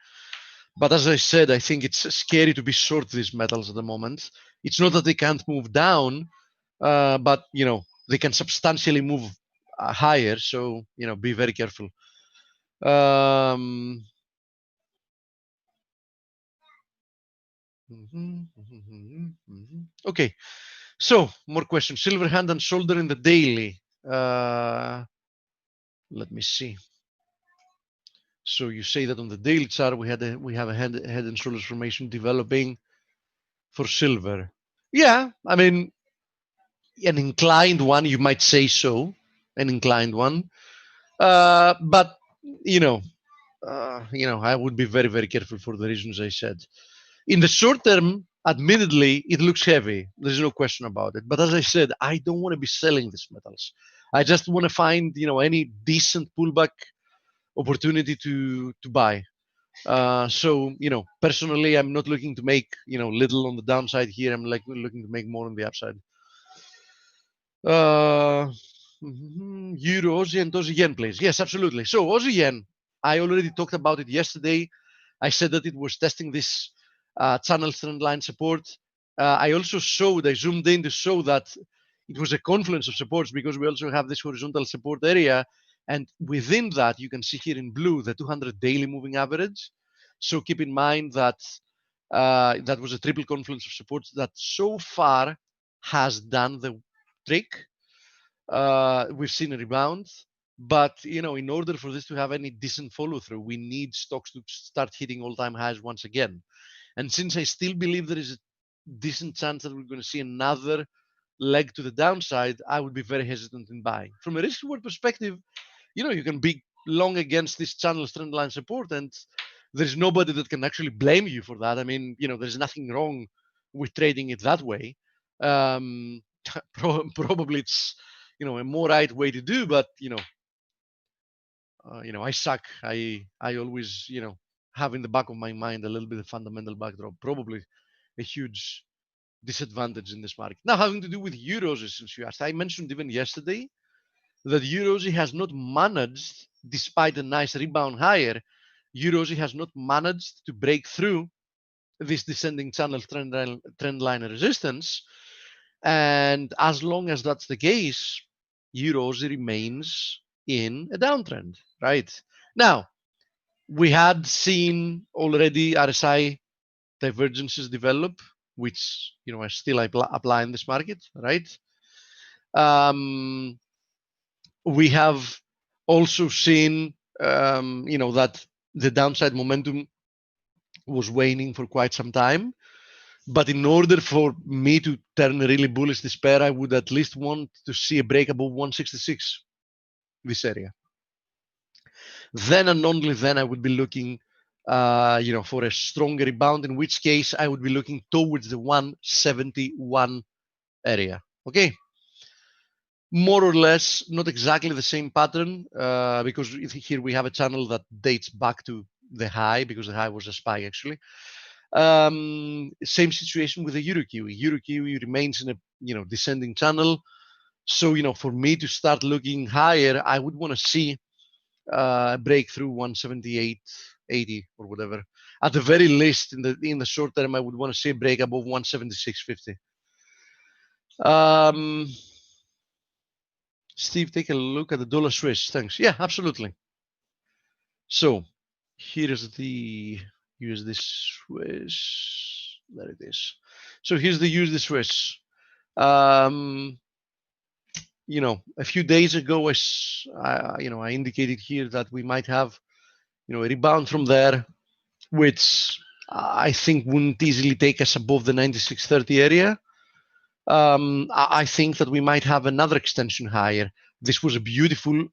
But as I said, I think it's scary to be short these metals at the moment. It's not that they can't move down, but they can substantially move higher. So be very careful. Okay, so more questions. Silver hand and shoulder in the daily. Let me see. So you say that on the daily chart we have a head and shoulders formation developing for silver. Yeah, I mean, an inclined one, you might say so, an inclined one. But I would be very, very careful for the reasons I said. In the short term, admittedly, it looks heavy. There's no question about it. But as I said, I don't want to be selling these metals. I just want to find, any decent pullback opportunity to buy. So, personally, I'm not looking to make, little on the downside here. I'm looking to make more on the upside. Euro, Aussie, and Aussie Yen, please. Yes, absolutely. So Aussie Yen, I already talked about it yesterday. I said that it was testing this channel trend line support. I also I zoomed in to show that it was a confluence of supports, because we also have this horizontal support area. And within that, you can see here in blue, the 200 daily moving average. So keep in mind that that was a triple confluence of supports that so far has done the trick. We've seen a rebound, but in order for this to have any decent follow through, we need stocks to start hitting all-time highs once again. And since I still believe there is a decent chance that we're going to see another leg to the downside, I would be very hesitant in buying. From a risk reward perspective, you can be long against this channel trend line support, and there's nobody that can actually blame you for that. I mean, there's nothing wrong with trading it that way. Probably it's a more right way to do, but I suck. I always have in the back of my mind a little bit of fundamental backdrop, probably a huge disadvantage in this market. Now, having to do with Eurosi, since you asked, I mentioned even yesterday that Eurosi has not managed, despite a nice rebound higher, Eurosi has not managed to break through this descending channel trend line resistance. And as long as that's the case, Eurosi remains in a downtrend, right? Now, we had seen already RSI divergences develop, which are still apply in this market, right? We have also seen that the downside momentum was waning for quite some time. But in order for me to turn really bullish this pair, I would at least want to see a break above 166, this area. Then and only then I would be looking for a stronger rebound, in which case I would be looking towards the 171 area. Okay. More or less, not exactly the same pattern, because here we have a channel that dates back to the high, because the high was a spike actually. Same situation with the EUROQE. EUROQE remains in a descending channel. So for me to start looking higher, I would want to see breakthrough 178.80 or whatever. At the very least, in the short term, I would want to see a break above 176.50. Steve, take a look at the dollar Swiss. Thanks. Yeah, absolutely. So here is the USD Swiss. There it is. So here's the USD Swiss. A few days ago, I indicated here that we might have, a rebound from there, which I think wouldn't easily take us above the 96.30 area. I think that we might have another extension higher. This was a beautiful.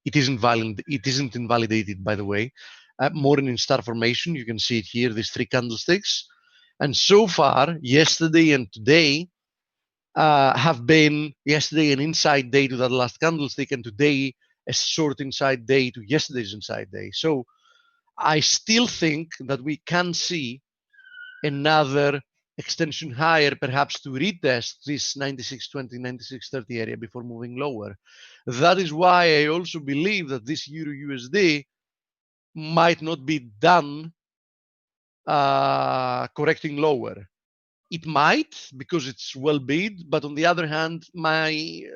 It isn't valid. It isn't invalidated, by the way. Morning star formation. You can see it here. These three candlesticks, and so far, yesterday and today, have been yesterday an inside day to that last candlestick, and today a short inside day to yesterday's inside day. So I still think that we can see another extension higher, perhaps to retest this 96.20, 96.30 area before moving lower. That is why I also believe that this Euro USD might not be done correcting lower. It might, because it's well bid, but on the other hand, my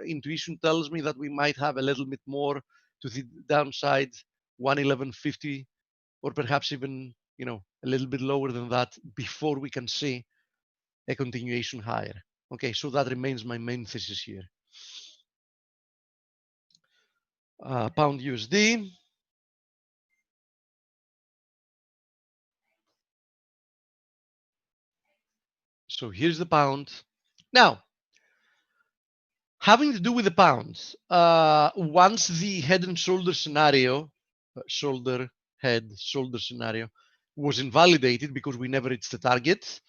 intuition tells me that we might have a little bit more to the downside, 111.50, or perhaps even a little bit lower than that before we can see a continuation higher. Okay, so that remains my main thesis here. Pound USD. So here's the pound. Now, having to do with the pound, once the head and shoulder scenario, shoulder scenario was invalidated because we never reached the target,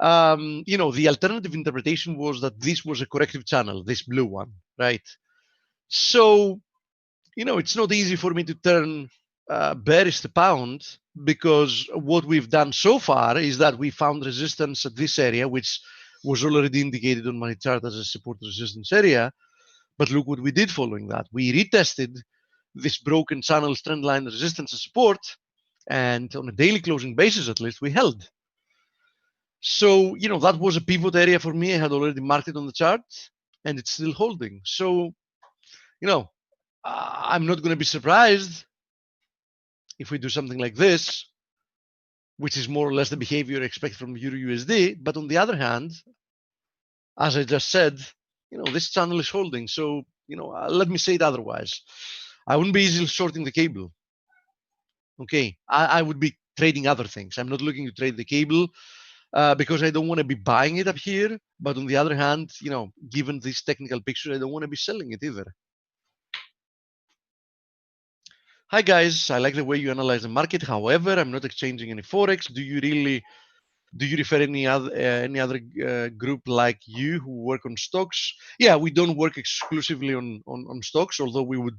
the alternative interpretation was that this was a corrective channel, this blue one, right? So, it's not easy for me to turn bearish the pound, because what we've done so far is that we found resistance at this area, which was already indicated on my chart as a support resistance area. But look what we did following that. We retested this broken channel trend line resistance and support, and on a daily closing basis, at least, we held. So, that was a pivot area for me. I had already marked it on the chart, and it's still holding. So, I'm not going to be surprised if we do something like this, which is more or less the behavior I expect from Euro USD. But on the other hand, as I just said, this channel is holding. So, let me say it otherwise. I wouldn't be easily shorting the cable. Okay, I would be trading other things. I'm not looking to trade the cable because I don't want to be buying it up here. But on the other hand, given this technical picture, I don't want to be selling it either. Hi guys, I like the way you analyze the market. However, I'm not exchanging any Forex. Do you really Do you refer any other group like you who work on stocks? Yeah, we don't work exclusively on stocks, although we would,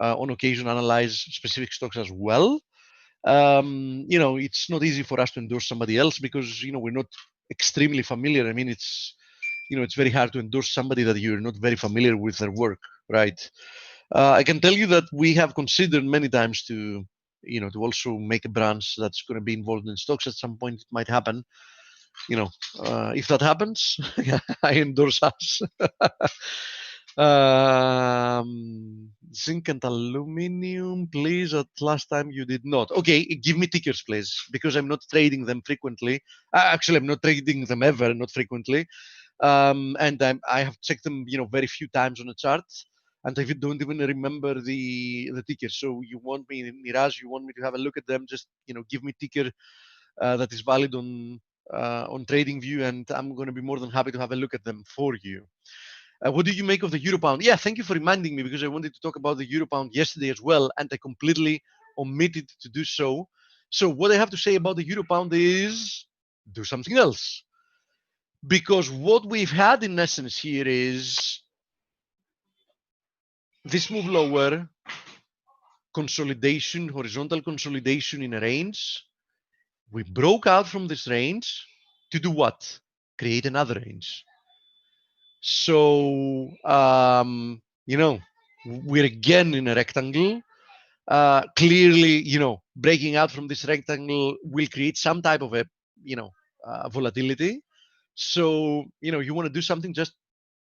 on occasion analyze specific stocks as well. It's not easy for us to endorse somebody else because we're not extremely familiar. I mean, it's very hard to endorse somebody that you're not very familiar with their work, right? I can tell you that we have considered many times to also make a branch that's going to be involved in stocks at some point. It might happen. If that happens, I endorse us. Zinc and aluminium, please. At last time you did not. Okay, give me tickers, please, because I'm not trading them frequently. Actually, I'm not trading them ever, not frequently. And I have checked them, very few times on a chart, and I don't even remember the ticker. So you want me, Niraj, you want me to have a look at them? Just give me ticker that is valid on TradingView, and I'm going to be more than happy to have a look at them for you. What do you make of the euro pound? Yeah, thank you for reminding me, because I wanted to talk about the euro pound yesterday as well, and I completely omitted to do so. So what I have to say about the euro pound is do something else. Because what we've had in essence here is this move lower, consolidation, horizontal consolidation in a range. We broke out from this range to do what? Create another range. So, we're again in a rectangle. Clearly, breaking out from this rectangle will create some type of a, volatility. So, you want to do something, just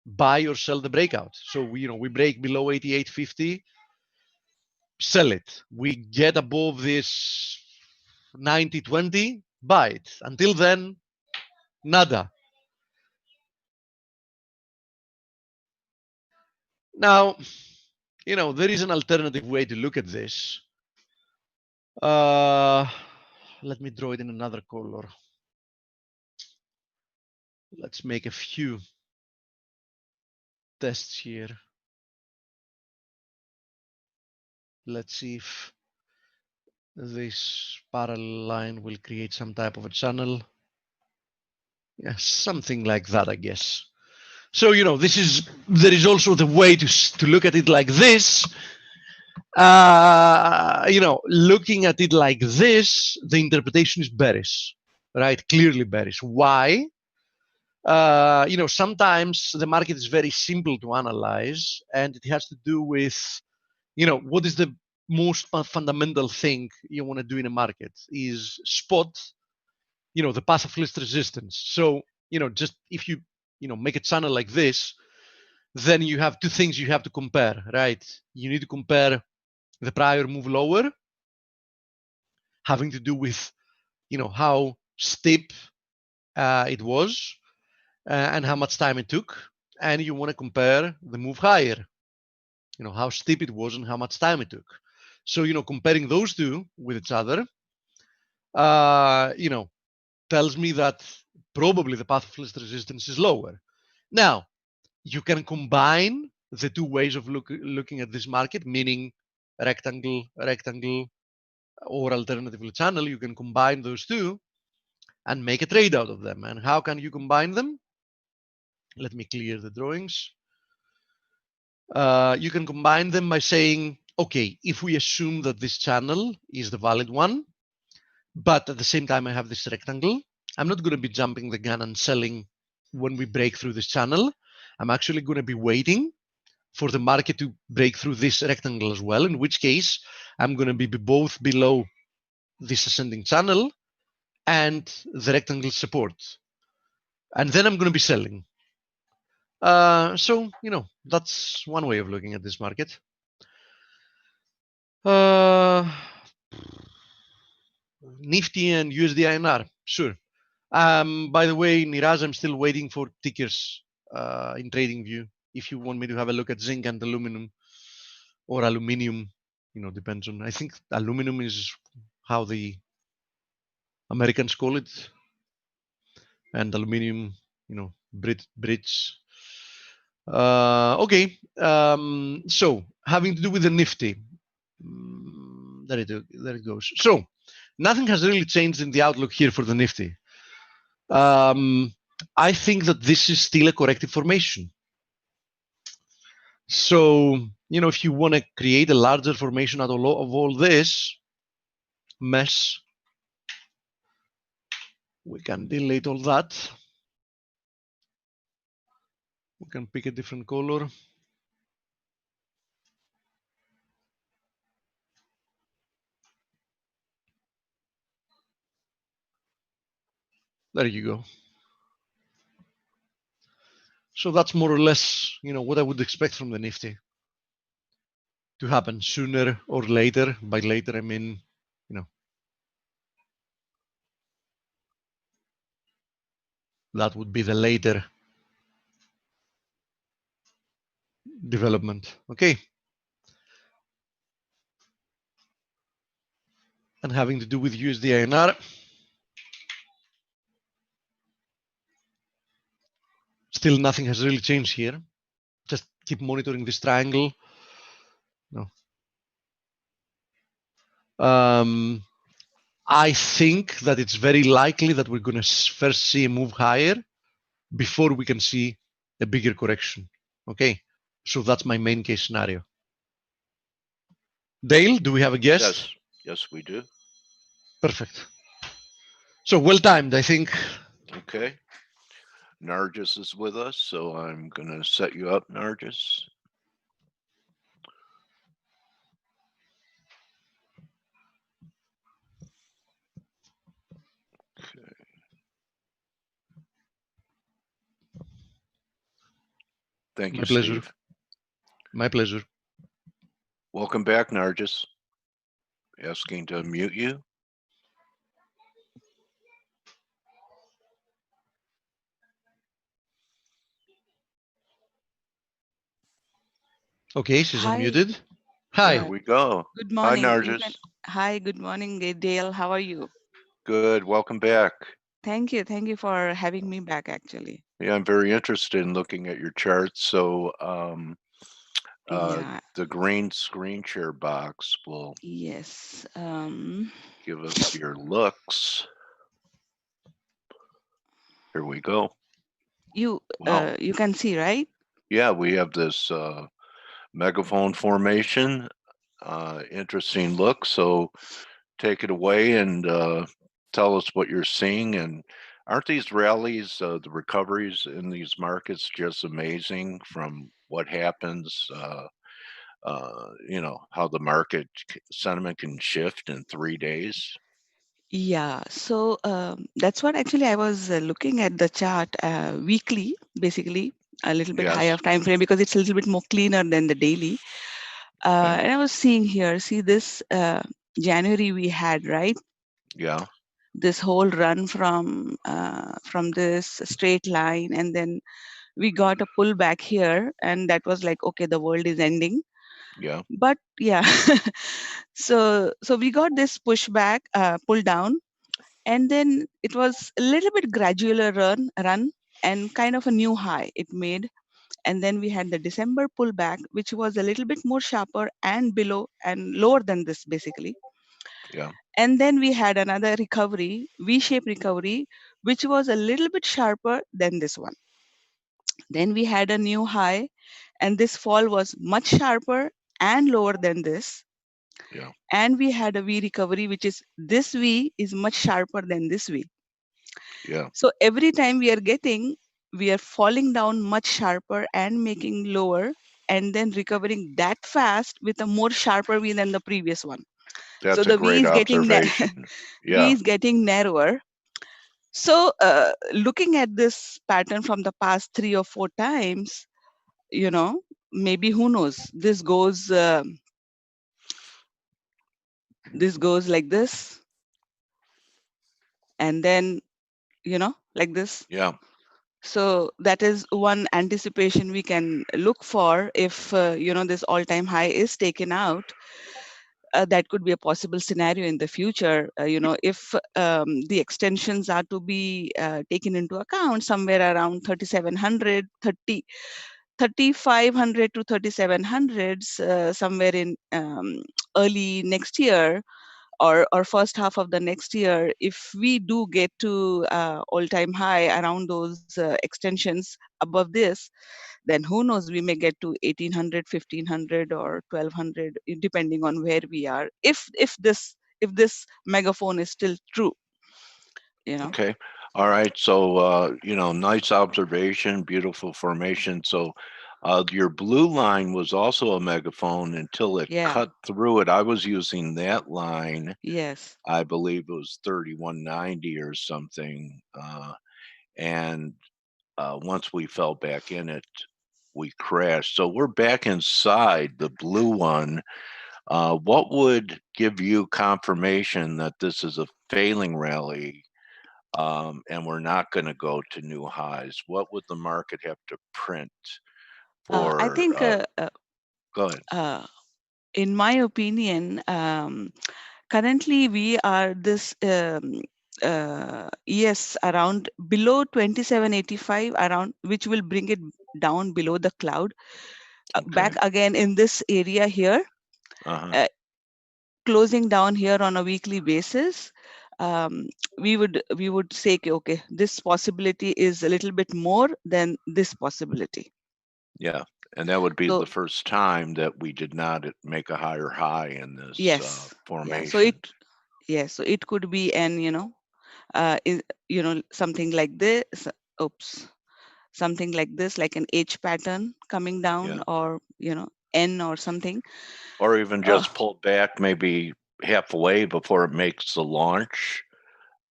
buy or sell the breakout. So we break below 88.50, sell it. We get above this 90.20, buy it. Until then, nada. Now, there is an alternative way to look at this. Let me draw it in another color. Let's make a few tests here. Let's see if this parallel line will create some type of a channel. Yeah, something like that, I guess. So, there is also the way to look at it like this. Looking at it like this, the interpretation is bearish, right? Clearly bearish. Why? Sometimes the market is very simple to analyze, and it has to do with, what is the most fundamental thing you want to do in a market is spot, the path of least resistance. So, just if you, make a channel like this, then you have two things you have to compare, right? You need to compare the prior move lower, having to do with, how steep it was and how much time it took. And you want to compare the move higher, how steep it was and how much time it took. So, comparing those two with each other, tells me that probably the path of least resistance is lower. Now, you can combine the two ways of looking at this market, meaning rectangle, or alternatively channel. You can combine those two and make a trade out of them. And how can you combine them? Let me clear the drawings. You can combine them by saying, okay, if we assume that this channel is the valid one, but at the same time I have this rectangle, I'm not going to be jumping the gun and selling when we break through this channel. I'm actually going to be waiting for the market to break through this rectangle as well, in which case I'm going to be both below this ascending channel and the rectangle support. And then I'm going to be selling. So, that's one way of looking at this market. Nifty and USD INR, sure. By the way, Niraj, I'm still waiting for tickers in TradingView. If you want me to have a look at zinc and aluminum, or aluminium, depends on. I think aluminum is how the Americans call it, and aluminium, Brits. Okay, so having to do with the Nifty, there it goes. So nothing has really changed in the outlook here for the Nifty. I think that this is still a corrective formation. So, if you want to create a larger formation out of all this mess, we can delete all that. We can pick a different color. There you go. So that's more or less, what I would expect from the Nifty to happen sooner or later. By later, I mean, that would be the later development. Okay. And having to do with USD INR. Still nothing has really changed here. Just keep monitoring this triangle. No. I think that it's very likely that we're going to first see a move higher before we can see a bigger correction. Okay, so that's my main case scenario. Dale, do we have a guess? Yes, we do. Perfect. So well timed, I think. Okay. Nargis is with us, so I'm going to set you up, Nargis. Okay. Thank you, My pleasure. Steve. My pleasure. Welcome back, Nargis. Asking to unmute you. Okay, she's Hi. unmuted. Hi. There we go. Good morning. Hi, Nargis. Hi, good morning, Dale. How are you? Good. Welcome back. Thank you. Thank you for having me back, actually. Yeah, I'm very interested in looking at your charts. So Yeah. the green screen share box will Yes. give us your looks. Here we go. You Wow. you can see, right? Yeah, we have this megaphone formation. Interesting look. So take it away and tell us what you're seeing. And aren't these rallies, the recoveries in these markets just amazing from what happens, how the market sentiment can shift in 3 days? Yeah. So that's what actually I was looking at the chart weekly, basically a little bit higher time frame because it's a little bit more cleaner than the daily. And I was seeing here, see this January we had, right? Yeah. This whole run from this straight line, and then we got a pullback here, and that was like, okay, the world is ending. Yeah. But yeah, so we got this pushback, pull down, and then it was a little bit gradual run, and kind of a new high it made. And then we had the December pullback, which was a little bit more sharper and below and lower than this, basically. Yeah. And then we had another recovery, V-shaped recovery, which was a little bit sharper than this one. Then we had a new high, and this fall was much sharper and lower than this. Yeah. And we had a V recovery, which is this V is much sharper than this V. Yeah. So every time we are falling down much sharper and making lower, and then recovering that fast with a more sharper V than the previous one. That's so the a great V is observation. V is getting narrower. So looking at this pattern from the past 3 or 4 times, maybe, who knows, this goes like this, and then like this. Yeah. So that is one anticipation we can look for if this all-time high is taken out. That could be a possible scenario in the future. If the extensions are to be taken into account, somewhere around 3700, 3500 to 3700s, somewhere in early next year, or first half of the next year, if we do get to all-time high around those extensions above this, then who knows, we may get to 1800, 1500, or 1200, depending on where we are, if this megaphone is still true, you know. Okay. All right. So, nice observation, beautiful formation. So, your blue line was also a megaphone until it Yeah. cut through it. I was using that line. Yes. I believe it was 3190 or something. And once we fell back in it, we crashed. So we're back inside the blue one. What would give you confirmation that this is a failing rally? And we're not going to go to new highs? What would the market have to print for? I think, go ahead. in my opinion, currently we are this yes, around below 2785, around, which will bring it down below the cloud, back again in this area here, closing down here on a weekly basis. We would say, okay, this possibility is a little bit more than this possibility. Yeah, and that would be the first time that we did not make a higher high in this formation. Yeah, so it could be an, something like this. Oops, something like this, like an H pattern coming down, or N or something, or even just pull back maybe halfway before it makes the launch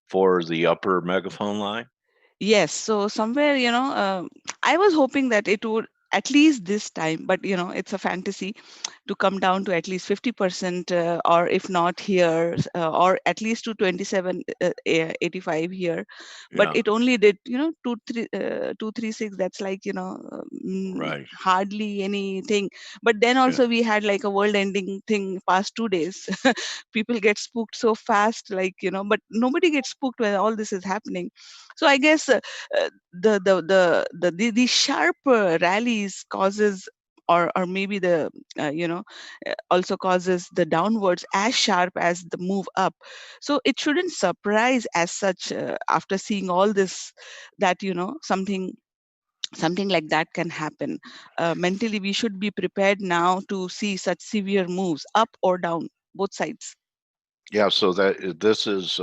for the upper megaphone line. Yes, so somewhere, I was hoping that it would at least this time, but it's a fantasy to come down to at least 50%, or if not here, or at least to 2785 here. But it only did 236. That's like right, hardly anything. But then also we had like a world-ending thing past 2 days. People get spooked so fast, like but nobody gets spooked when all this is happening. So I guess the sharp rallies causes, or maybe the also causes the downwards as sharp as the move up. So it shouldn't surprise as such, after seeing all this, that something like that can happen. Mentally, we should be prepared now to see such severe moves up or down, both sides. Yeah, so this is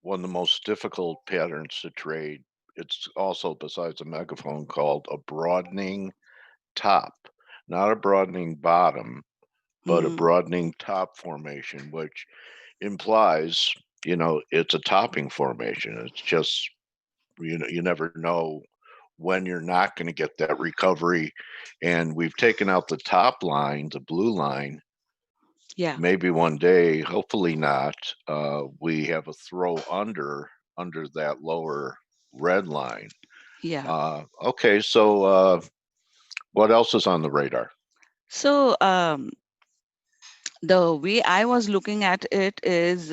one of the most difficult patterns to trade. It's also, besides a megaphone, called a broadening top, not a broadening bottom, but a broadening top formation, which implies, it's a topping formation. It's just, you never know when you're not going to get that recovery. And we've taken out the top line, the blue line. Yeah. Maybe one day, hopefully not, we have a throw under that lower red line. Yeah. Okay, so what else is on the radar? So the way I was looking at it is,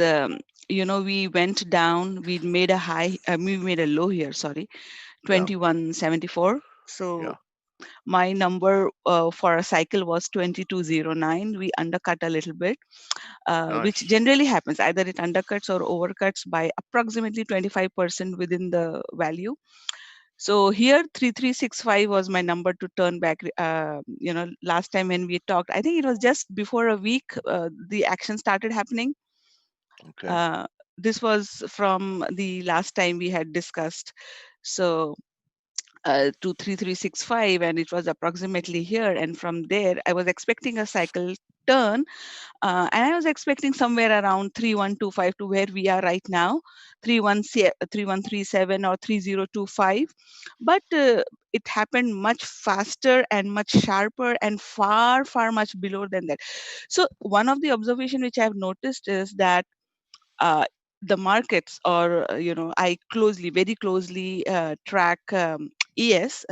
we went down, we made a high, we made a low here, sorry, 2174. So my number for a cycle was 2209. We undercut a little bit, which generally happens. Either it undercuts or overcuts by approximately 25% within the value. So here 3365 was my number to turn back. Last time when we talked, I think it was just before a week, the action started happening. Okay. This was from the last time we had discussed. So to 3365, and it was approximately here. And from there, I was expecting a cycle turn, and I was expecting somewhere around 3125 to where we are right now, 3137 or 3025. But it happened much faster and much sharper and far, far much below than that. So one of the observation which I've noticed is that the markets, or I very closely track ES,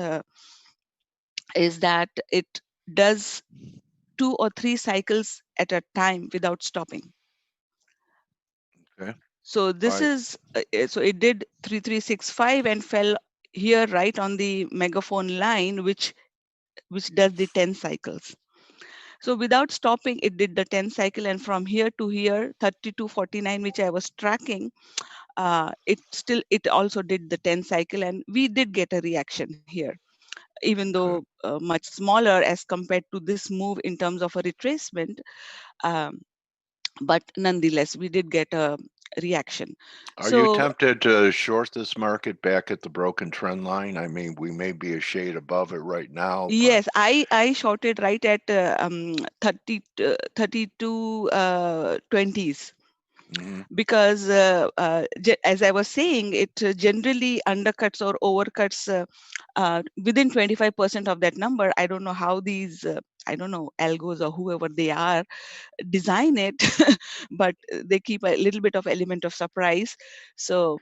is that it does 2 or 3 cycles at a time without stopping. Okay. So this is so it did 3365 and fell here right on the megaphone line, which does the 10 cycles. So without stopping, it did the 10 cycle, and from here to here, 32.49, which I was tracking, it also did the 10 cycle, and we did get a reaction here, even though much smaller as compared to this move in terms of a retracement. Um, but nonetheless, we did get a reaction. Are you So tempted to short this market back at the broken trend line? I mean, we may be a shade above it right now, but yes, I shorted right at 32 20s. Mhm. Because as I was saying, it generally undercuts or overcuts within 25% of that number. I don't know how these, I don't know, algos or whoever they are design it, but they keep a little bit of element of surprise. So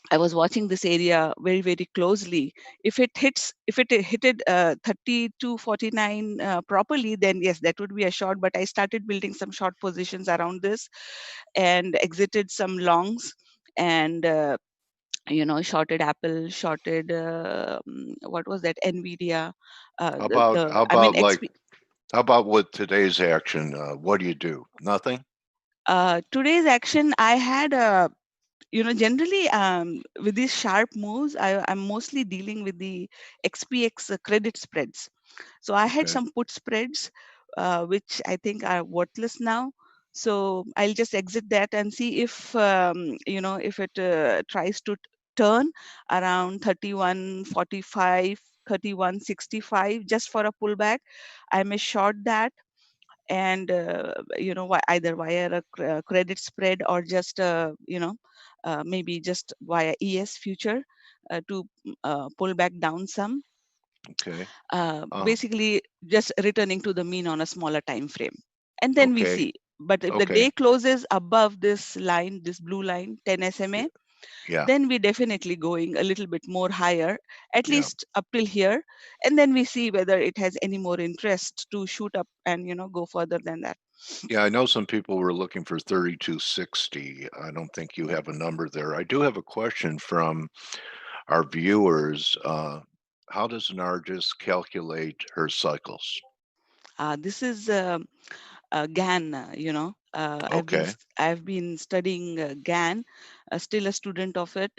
I was watching this area very, very closely. If it hit it 30 to 49 properly, then yes, that would be a short. But I started building some short positions around this and exited some longs, and shorted Apple, shorted what was that, Nvidia, How I mean about like how about with today's action? What do? Nothing? today's action. I had a, generally with these sharp moves, I'm mostly dealing with the XPX credit spreads. So I had Okay. some put spreads, which I think are worthless now. So I'll just exit that and see if, if it tries to turn around 31.45, 31.65 just for a pullback. I may short that, and either via a credit spread or just maybe just via ES future to pull back down some, Okay. basically just returning to the mean on a smaller time frame, and then we Okay. see. But if the Okay. day closes above this line, this blue line, 10 SMA, Yeah. then we definitely going a little bit more higher, at Yeah. least up till here, and then we see whether it has any more interest to shoot up and go further than that. Yeah, I know some people were looking for 3260. I don't think you have a number there. I do have a question from our viewers. How does Nargis calculate her cycles? This is GAN. Okay. I've been studying GAN, still a student of it.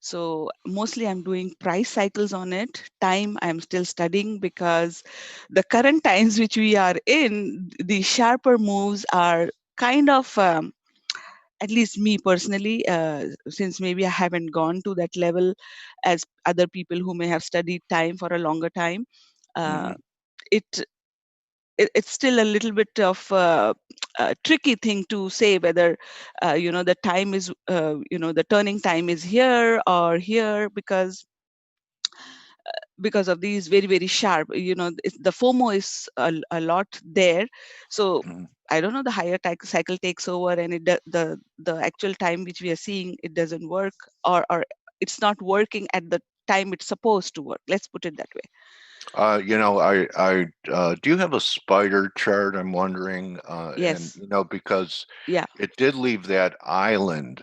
So mostly I'm doing price cycles on it. Time I'm still studying, because the current times which we are in, the sharper moves are kind of. At least me personally, since maybe I haven't gone to that level as other people who may have studied time for a longer time, uh, Mhm. it it's still a little bit of a tricky thing to say whether the time is the turning time is here or here, because of these very, very sharp, the FOMO is a lot there. So Mhm. I don't know, the higher cycle takes over, and the actual time which we are seeing, it doesn't work, or it's not working at the time it's supposed to work. Let's put it that way. I do you have a spider chart? I'm wondering, and Yes. because Yeah. it did leave that island.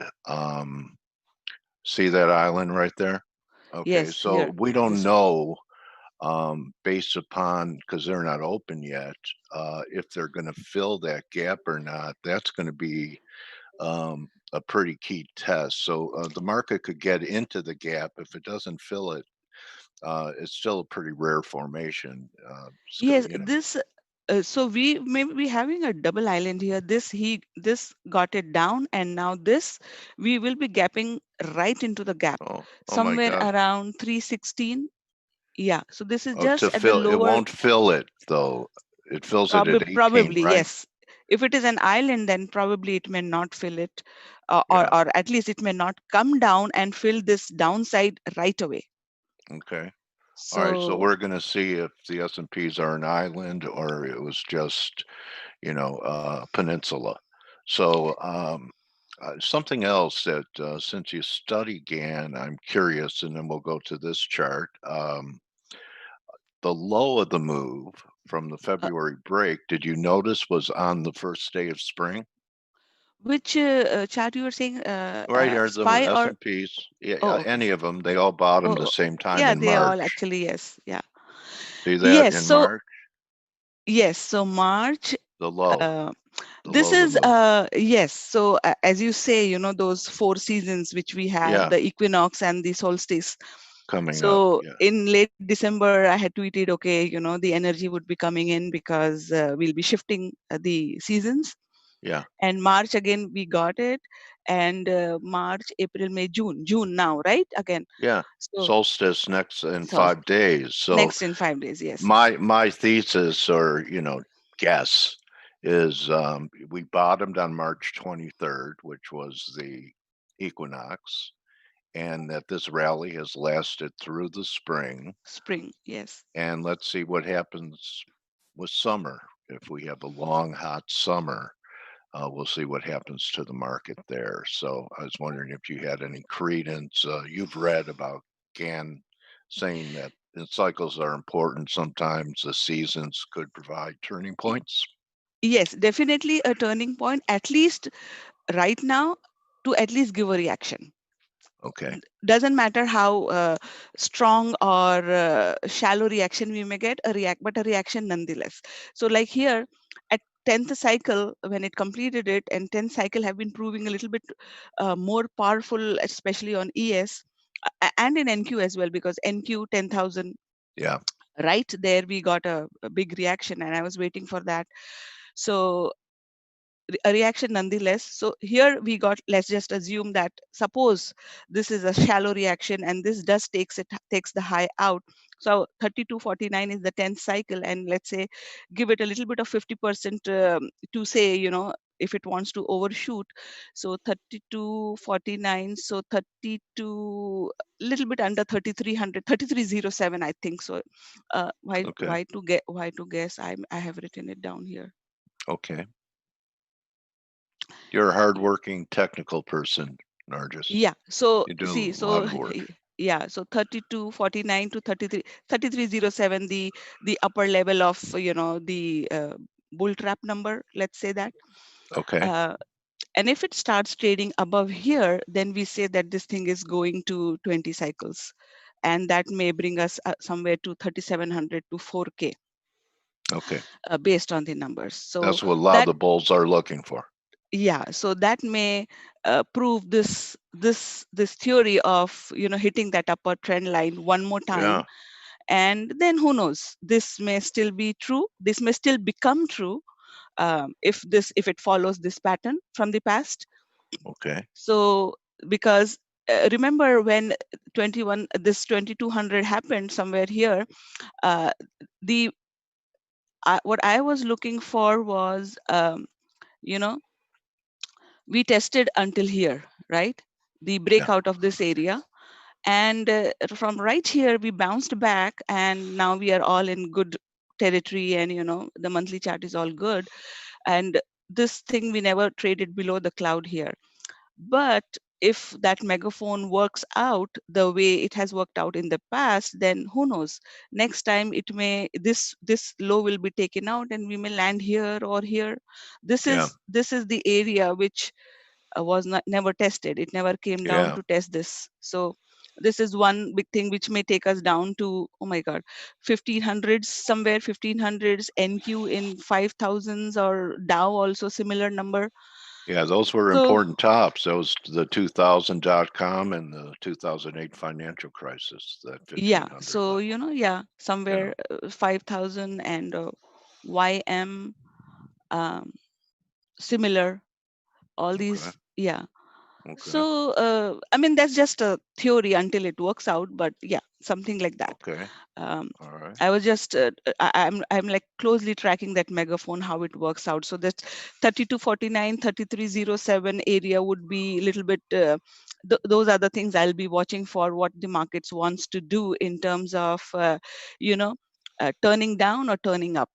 See that island right there? Okay, Yes. so Here. we don't This one. know, based upon because they're not open yet, if they're going to fill that gap or not. That's going to be a pretty key test. So the market could get into the gap if it doesn't fill it. It's still a pretty rare formation. Yes, this. So we may be having a double island here. This got it down, and now this, we will be gapping right into the gap, Oh my somewhere God. around 316. Yeah. So this is Oh, to just at the fill it lower. won't fill it though. It fills it at 18, Probably right? yes. If it is an island, then probably it may not fill it, Yeah. or at least it may not come down and fill this downside right away. Okay. All right. So So we're going to see if the S&Ps are an island or it was just, peninsula. So something else that since you study GAN, I'm curious, and then we'll go to this chart. The low of the move from the February break, did you notice was on the first day of spring? which chart you were saying, Right here, the SPY or? S&Ps, yeah, Oh, okay. any of them, they all bottomed the Oh, same time yeah, in they all March. actually, yes. Yeah. See that Yes. in So March? Yes, so March, The low, uh, the this low of is the month. yes. So as you say, those 4 seasons which we have, Yeah, the equinox and the solstice. coming up. So Yeah, in late December, I had tweeted, okay, the energy would be coming in because we'll be shifting the seasons. yeah, And March again, we got it. And March, April, May, June now, right? Again. yeah. So, Solstice next in so 5 days. So next in 5 days, yes. my thesis, or guess, is we bottomed on March 23rd, which was the equinox, and that this rally has lasted through the spring. Spring, yes. And let's see what happens with summer. If we have a long, hot summer, we'll see what happens to the market there. So I was wondering if you had any credence. You've read about Gann saying that the cycles are important. Sometimes the seasons could provide turning points. Yes, definitely a turning point, at least right now, to at least give a reaction. Okay. Doesn't matter how strong or shallow reaction we may get, but a reaction nonetheless. So like here at 10th cycle, when it completed it, and 10th cycle have been proving a little bit more powerful, especially on ES and in NQ as well, because NQ 10,000, Yeah. right there we got a big reaction, and I was waiting for that. So a reaction nonetheless. So here we got, let's just assume that suppose this is a shallow reaction and this does takes the high out. So 3249 is the 10th cycle, and let's say give it a little bit of 50% to say, if it wants to overshoot. So 3249, so 32, little bit under 3300, 3307, I think so. Okay. Why to guess? I have written it down here. Okay. You're a hardworking technical person, Nargis. Yeah, so You do see, a lot so of work. yeah, so 3249 to 3307, the upper level of the bull trap number, let's say that. Okay. And if it starts trading above here, then we say that this thing is going to 20 cycles, and that may bring us somewhere to 3700 to 4K. Okay. Based on the numbers. So that's what a lot of the bulls are looking for. Yeah, so that may prove this theory of hitting that upper trend line one more time. Yeah. And then who knows, this may still be true, this may still become true, if it follows this pattern from the past. Okay. So because remember when 2200 happened somewhere here, the what I was looking for was we tested until here, right? The breakout of this area. And from right here, we bounced back, and now we are all in good territory, and the monthly chart is all good. And this thing, we never traded below the cloud here. But if that megaphone works out the way it has worked out in the past, then who knows, next time it may, this low will be taken out and we may land here or here. This is the area which was never tested. It never came down to test this. So this is one big thing which may take us down to, oh my god, 1500s, somewhere 1500s, NQ in 5000s, or Dow also similar number. Yeah, those were important tops. Those, the 2000.com and the 2008 financial crisis. That 1500 so level. Somewhere 5000 and YM, similar, all these. So I mean, that's just a theory until it works out, but yeah, something like that. All right. I was just I'm like closely tracking that megaphone, how it works out. So that 3249, 3307 area would be a little bit those are the things I'll be watching for, what the markets wants to do in terms of turning down or turning up.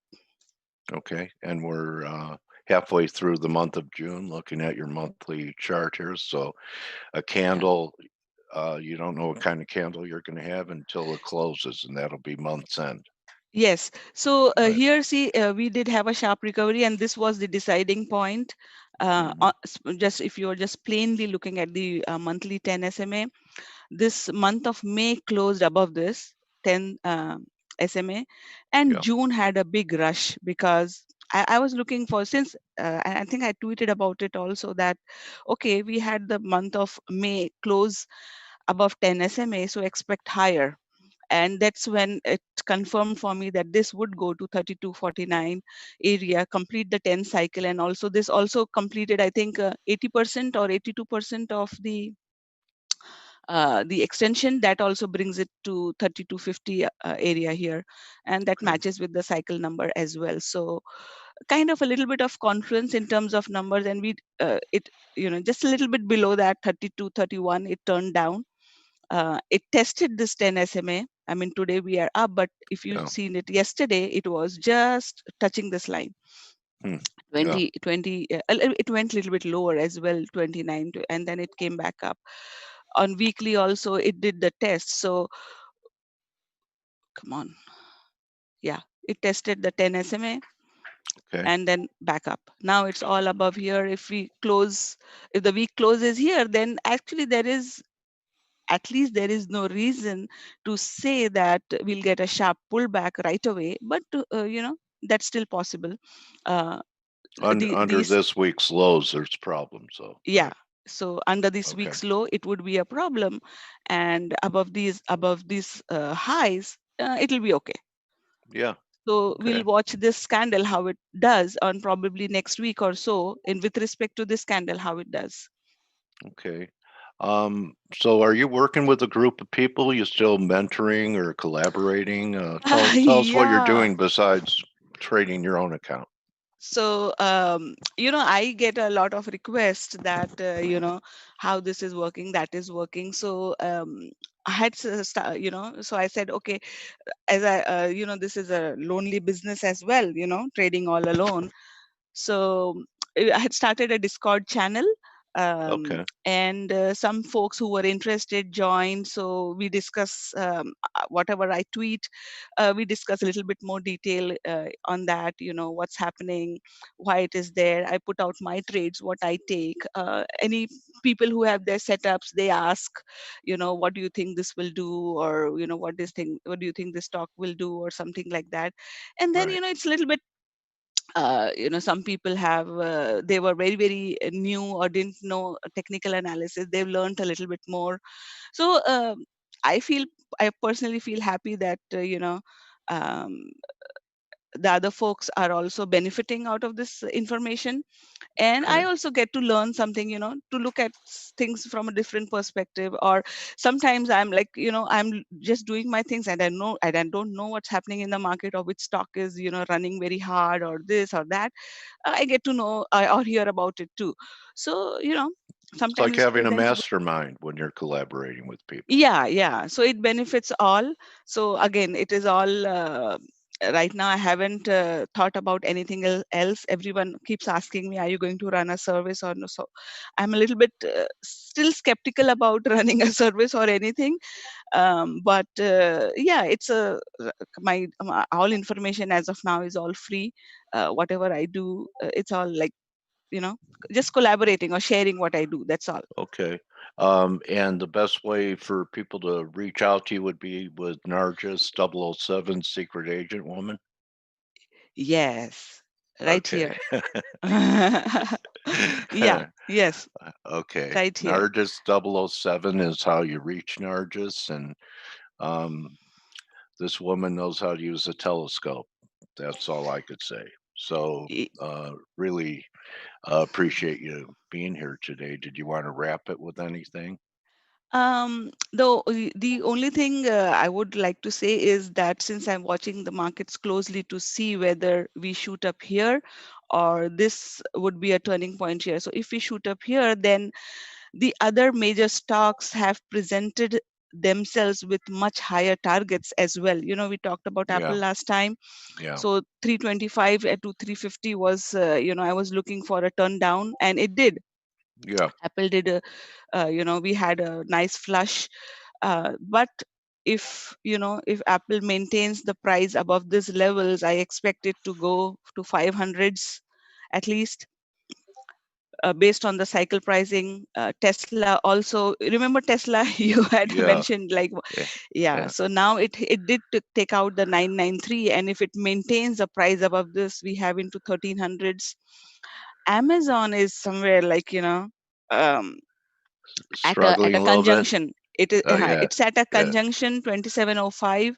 Okay, and we're halfway through the month of June, looking at your monthly chart here. So a candle, you don't know what kind of candle you're going to have until it closes, and that'll be month's end. Yes. So here, see, we did have a sharp recovery, and this was the deciding point. Just if you're just plainly looking at the monthly 10 SMA, this month of May closed above this 10 SMA, and Yeah. June had a big rush because I was looking for, since and I think I tweeted about it also, that okay, we had the month of May close above 10 SMA, so expect higher. And that's when it confirmed for me that this would go to 3249 area, complete the 10 cycle, and also this also completed, I think, 80% or 82% of the extension. That also brings it to 3250 area here, and that Okay. matches with the cycle number as well. So kind of a little bit of confluence in terms of numbers, and we it just a little bit below that 32 31 it turned down. It tested this 10 SMA. I mean, today we are up, but if you'd Yeah. seen it yesterday, it was just touching this line. Hmm. 20, 20 it went a little bit lower as well, 29, and then it came back up. On weekly also, it did the test. So come on. Yeah, it tested the 10 SMA Okay. and then back up. Now it's all above here. If the week closes here, then actually at least there is no reason to say that we'll get a sharp pullback right away, but that's still possible. uh, Under these this week's lows, there's problems. So Yeah, right. so under this Okay. week's low it would be a problem, and above these highs, it'll be okay. Yeah. So we'll Okay. watch this candle how it does on probably next week or so, in with respect to this candle how it does. Okay. So are you working with a group of people? You still mentoring or collaborating? Tell us what you're Yeah. doing besides trading your own account. So I get a lot of requests that how this is working, that is working. So I had so I said, okay, as I this is a lonely business as well, trading all alone. So I had started a Discord channel, Okay. and some folks who were interested joined. So we discuss whatever I tweet. We discuss a little bit more detail on that. What's happening, why it is there. I put out my trades, what I take. Any people who have their setups, they ask, what do you think this will do, or what do you think this stock will do, or something like that. And then Right. it's a little bit some people have they were very very new or didn't know technical analysis. They've learned a little bit more. So I personally feel happy that um, the other folks are also benefiting out of this information, and I Okay. also get to learn something, to look at things from a different perspective. Or sometimes I'm like, I'm just doing my things, and I don't know what's happening in the market, or which stock is running very hard, or this or that. I get to know or hear about it too. So It's like sometimes it having a presents. mastermind when you're collaborating with people. Yeah, so it benefits all. So again, it is all right now. I haven't thought about anything else. Everyone keeps asking me, are you going to run a service or no? So I'm a little bit still skeptical about running a service or anything. But yeah, it's my all information as of now is all free. Whatever I do, it's all like, you know just collaborating or sharing what I do. That's all. Okay. And the best way for people to reach out to you would be with Nargis 007 Secret Agent Woman. Yes, right Okay. here. Yeah, yes, Okay. right here. Nargis 007 is how you reach Nargis, and um, this woman knows how to use a telescope. That's all I could say. So, Y- really appreciate you being here today. Did you want to wrap it with anything? the only thing I would like to say is that since I'm watching the markets closely to see whether we shoot up here or this would be a turning point here. So if we shoot up here, then the other major stocks have presented themselves with much higher targets as well. We talked about Apple Yeah. last time. Yeah. So 325 to 350 was, I was looking for a turn down, and it did. Yeah. Apple did we had a nice flush, but if Apple maintains the price above these levels, I expect it to go to 500s at least. based on the cycle pricing. Tesla also, remember Tesla, you had Yeah. mentioned like, Yeah. yeah. So now it did take out the 993, and if it maintains a price above this, we have into 1300s. Amazon is somewhere like, um, at a Struggling a little bit. conjunction. It is Oh, yeah. it's at a Yeah. conjunction 2705.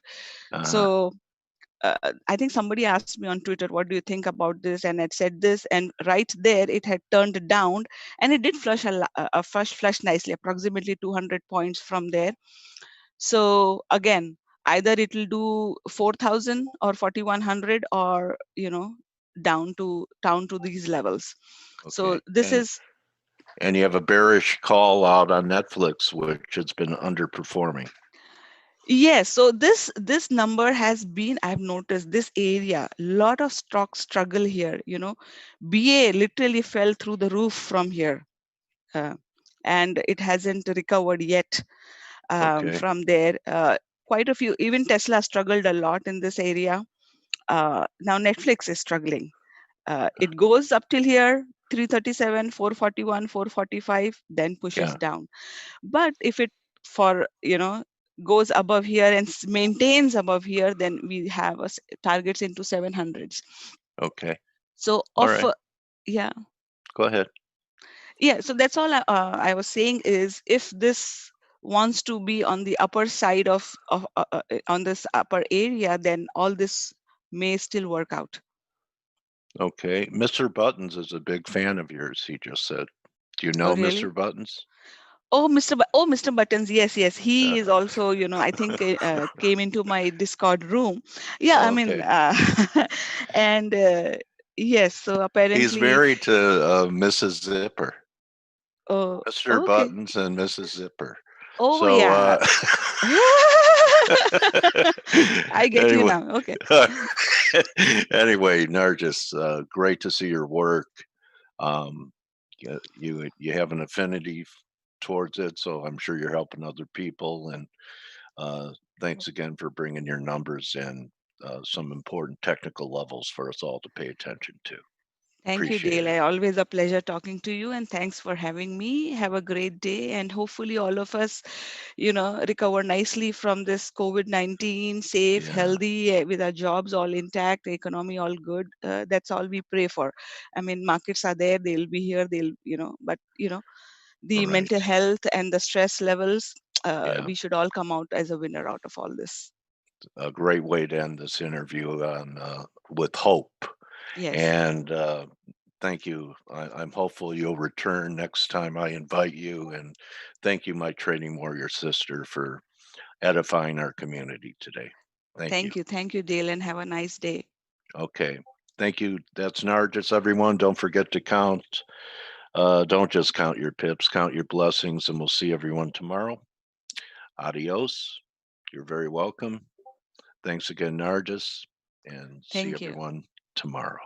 So I think somebody asked me on Twitter, what do you think about this? And it said this, and right there it had turned down, and it did flush flush nicely, approximately 200 points from there. So again, either it will do 4,000 or 4,100, or down to these levels. So Okay. this is. And you have a bearish call out on Netflix, which has been underperforming. Yes, so this number has been, I've noticed this area, lot of stock struggle here, BA literally fell through the roof from here, and it hasn't recovered yet Okay. from there. Quite a few, even Tesla struggled a lot in this area. Now Netflix is struggling. It goes up till here, 337, 441, 445, then pushes Yeah. down. But if it for goes above here and maintains above here, then we have targets into 700s. Okay. So All right. yeah, Go ahead. yeah. So that's all I was saying is, if this wants to be on the upper side of on this upper area, then all this may still work out. Okay. Mr. Buttons is a big fan of yours, he just said. Do you Oh, know really? Mr. Buttons? Oh, Mr. Buttons, yes. He is also, I think came into my Discord room. Yeah, I mean, Okay. and yes, so apparently. He's married to Mrs. Zipper. Oh, Mr. okay. Buttons and Mrs. Zipper. Oh, So, yeah. I get you anyway, now. Okay. anyway, Nargis, great to see your work. You have an affinity towards it, so I'm sure you're helping other people. And thanks again for bringing your numbers and some important technical levels for us all to pay attention to. Thank you, Appreciate Dale. it. Always a pleasure talking to you, and thanks for having me. Have a great day, and hopefully all of us, recover nicely from this COVID-19, safe, Yeah. healthy, with our jobs all intact, the economy all good. That's all we pray for. I mean, markets are there; they'll be here. But the mental Right. health and the stress levels, Yeah. we should all come out as a winner out of all this. A great way to end this interview on with hope. Yes. And thank you. I'm hopeful you'll return next time I invite you. And thank you, my trading warrior sister, for edifying our community today. Thank you. Thank you, Dale, and have a nice day. Okay. Thank you. That's Nargis, everyone. Don't forget to count. Don't just count your pips, count your blessings, and we'll see everyone tomorrow. Adios. You're very welcome. Thanks again, Nargis, and see Thank you. everyone tomorrow.